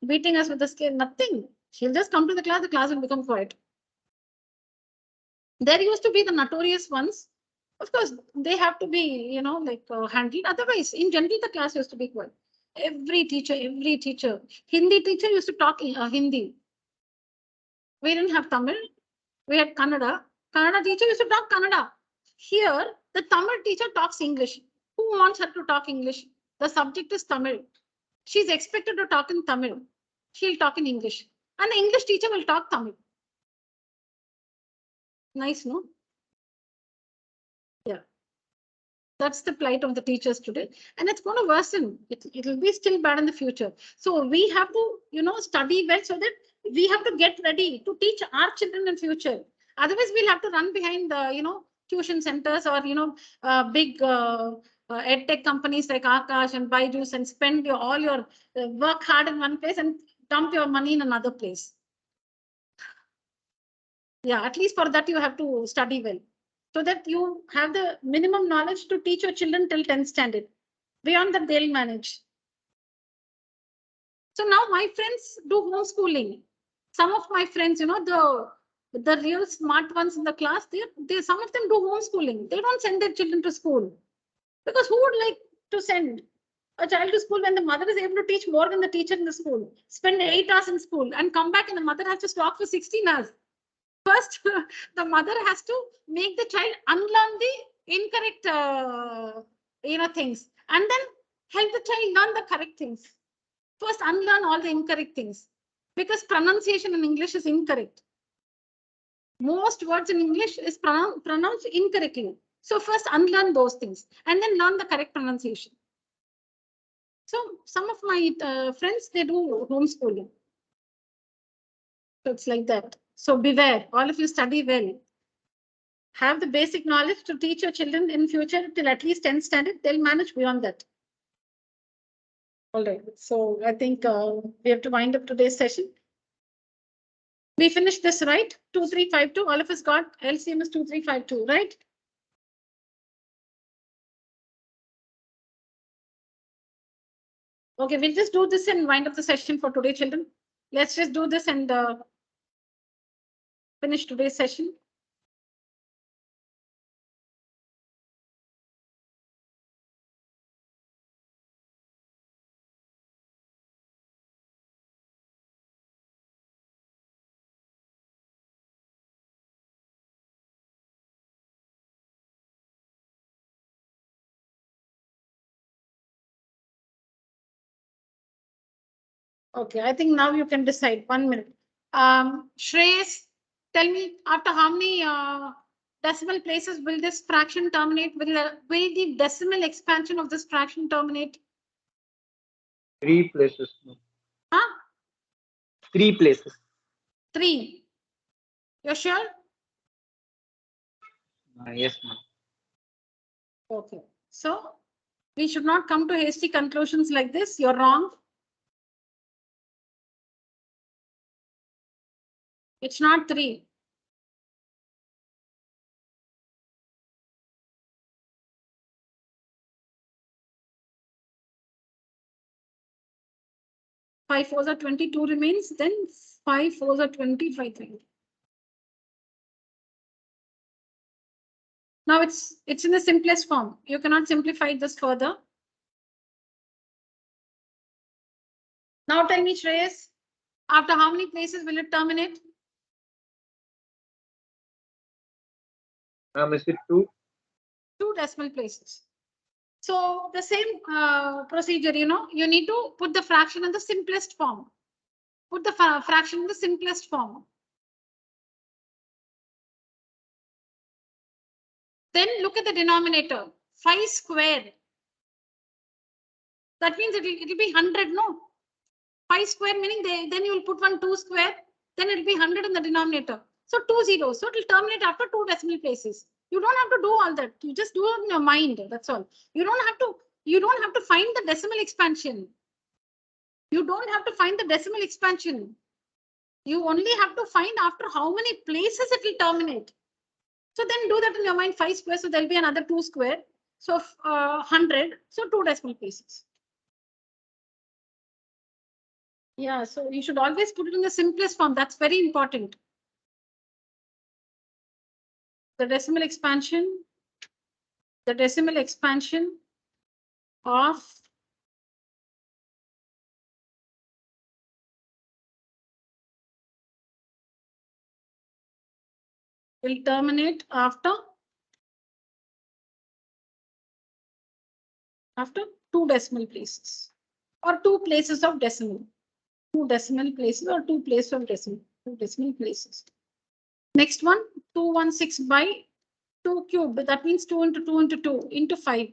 [SPEAKER 1] beating us with the scale, nothing. She'll just come to the class will become quiet. There used to be the notorious ones. Of course, they have to be, handled. Otherwise, in general, the class used to be quiet. Every teacher. Hindi teacher used to talk Hindi. We didn't have Tamil. We had Kannada. Kannada teacher used to talk Kannada. Here, the Tamil teacher talks English. Who wants her to talk English? The subject is Tamil. She's expected to talk in Tamil. She'll talk in English. And the English teacher will talk Tamil. Nice, no? Yeah. That's the plight of the teachers today. And it's going to worsen. It'll be still bad in the future. So we have to, study well so that we have to get ready to teach our children in future. Otherwise, we'll have to run behind the, tuition centers or, big edtech companies like Akash and Byju's and spend all your work hard in one place and dump your money in another place. Yeah, at least for that you have to study well, so that you have the minimum knowledge to teach your children till 10th standard. Beyond that, they'll manage. So now my friends do homeschooling. Some of my friends, the real smart ones in the class, they some of them do homeschooling. They don't send their children to school, because who would like to send a child to school when the mother is able to teach more than the teacher in the school? Spend 8 hours in school and come back, and the mother has to talk for 16 hours. First, the mother has to make the child unlearn the incorrect, things, and then help the child learn the correct things. First, unlearn all the incorrect things, because pronunciation in English is incorrect. Most words in English is pronounced incorrectly. So first unlearn those things and then learn the correct pronunciation. So some of my friends, they do homeschooling. So it's like that. So beware, all of you study well. Have the basic knowledge to teach your children in future till at least 10th standard. They'll manage beyond that. All right. So I think we have to wind up today's session. We finished this, right? 2352. All of us got LCM is 2352, right? Okay, we'll just do this and wind up the session for today, children. Let's just do this and finish today's session. Okay, I think now you can decide. 1 minute. Shreyas, tell me, after how many decimal places will this fraction terminate? Will the decimal expansion of this fraction terminate?
[SPEAKER 4] 3 places.
[SPEAKER 1] Huh?
[SPEAKER 4] 3 places.
[SPEAKER 1] 3. You're sure?
[SPEAKER 4] Yes, ma'am.
[SPEAKER 1] Okay. So we should not come to hasty conclusions like this. You're wrong. It's not 3. Five fours are 22 remains, then 5 fours are 25. Now it's in the simplest form. You cannot simplify this further. Now tell me, Shreyas, after how many places will it terminate?
[SPEAKER 4] Ma'am, is it 2?
[SPEAKER 1] 2 decimal places. So the same procedure, you need to put the fraction in the simplest form. Put the fraction in the simplest form. Then look at the denominator, 5 square. That means it will be 100, no? 5 square meaning then you will put 2 square, then it will be 100 in the denominator. So 2 zeros. So it will terminate after 2 decimal places. You don't have to do all that. You just do it in your mind. That's all. You don't have to find the decimal expansion. You don't have to find the decimal expansion. You only have to find after how many places it will terminate. So then do that in your mind, 5 square. So there'll be another 2 square. So 100. So 2 decimal places. Yeah, so you should always put it in the simplest form. That's very important. The decimal expansion of will terminate after 2 decimal places or 2 places of decimal. 2 decimal places or 2 places of decimal. 2 decimal places. Next one, 216 by 2 cubed. That means 2 into 2 into 2 into 5.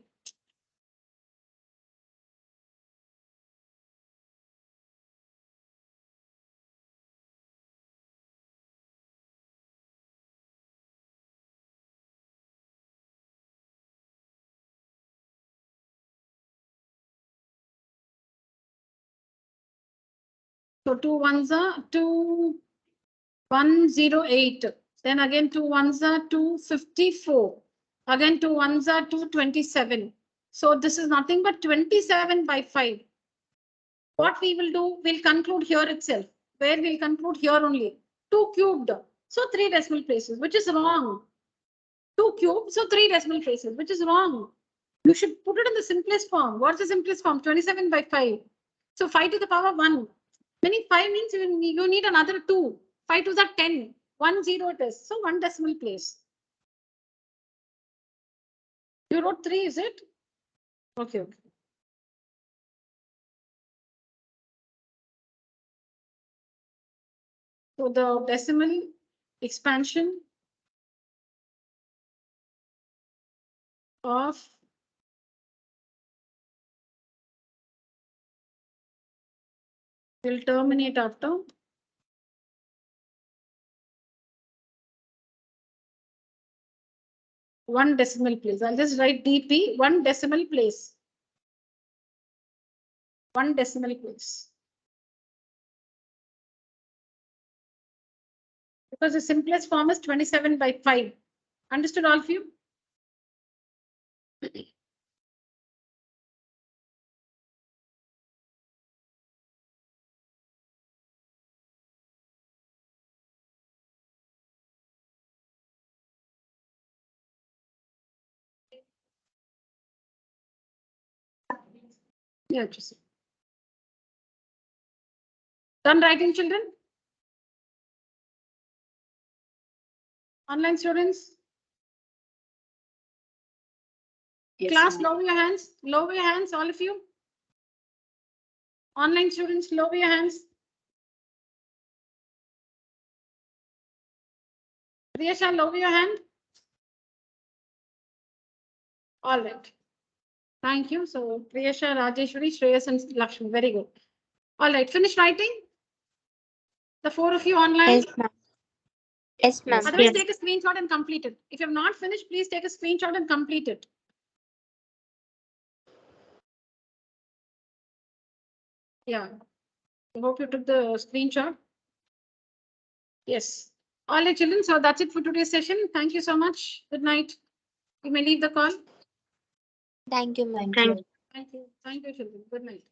[SPEAKER 1] So 2 ones are 2108. Then again 2 ones are 254. Again 2 ones are 227. So this is nothing but 27 by 5. What we will do, we'll conclude here itself. Where we'll conclude here only. 2 cubed. So 3 decimal places, which is wrong. 2 cubed, so 3 decimal places, which is wrong. You should put it in the simplest form. What's the simplest form? 27 by 5. So 5 to the power 1. Meaning 5 means you need another 2. 5 to the 10. 1 0 it is. So 1 decimal place. You wrote 3, is it? Okay, okay. So the decimal expansion of will terminate after one decimal place. I'll just write DP, 1 decimal place. 1 decimal place. Because the simplest form is 27 by 5. Understood, all of you? Yeah, just done writing, children? Online students?
[SPEAKER 5] Yes,
[SPEAKER 1] Class,
[SPEAKER 5] ma'am.
[SPEAKER 1] lower your hands. Lower your hands, all of you. Online students, lower your hands. Priyasha, lower your hand. All right. Thank you. So Priyasha, Rajeshwari, Shreyas and Lakshmi. Very good. All right. Finish writing. The 4 of you online.
[SPEAKER 3] Yes, ma'am. Yes, ma'am.
[SPEAKER 1] Otherwise,
[SPEAKER 2] Yes.
[SPEAKER 1] take a screenshot and complete it. If you have not finished, please take a screenshot and complete it. Yeah. I hope you took the screenshot. Yes. All right, children. So that's it for today's session. Thank you so much. Good night. You may leave the call.
[SPEAKER 3] Thank you, ma'am.
[SPEAKER 2] Thank you.
[SPEAKER 1] Thank you. Thank you, children. Good night.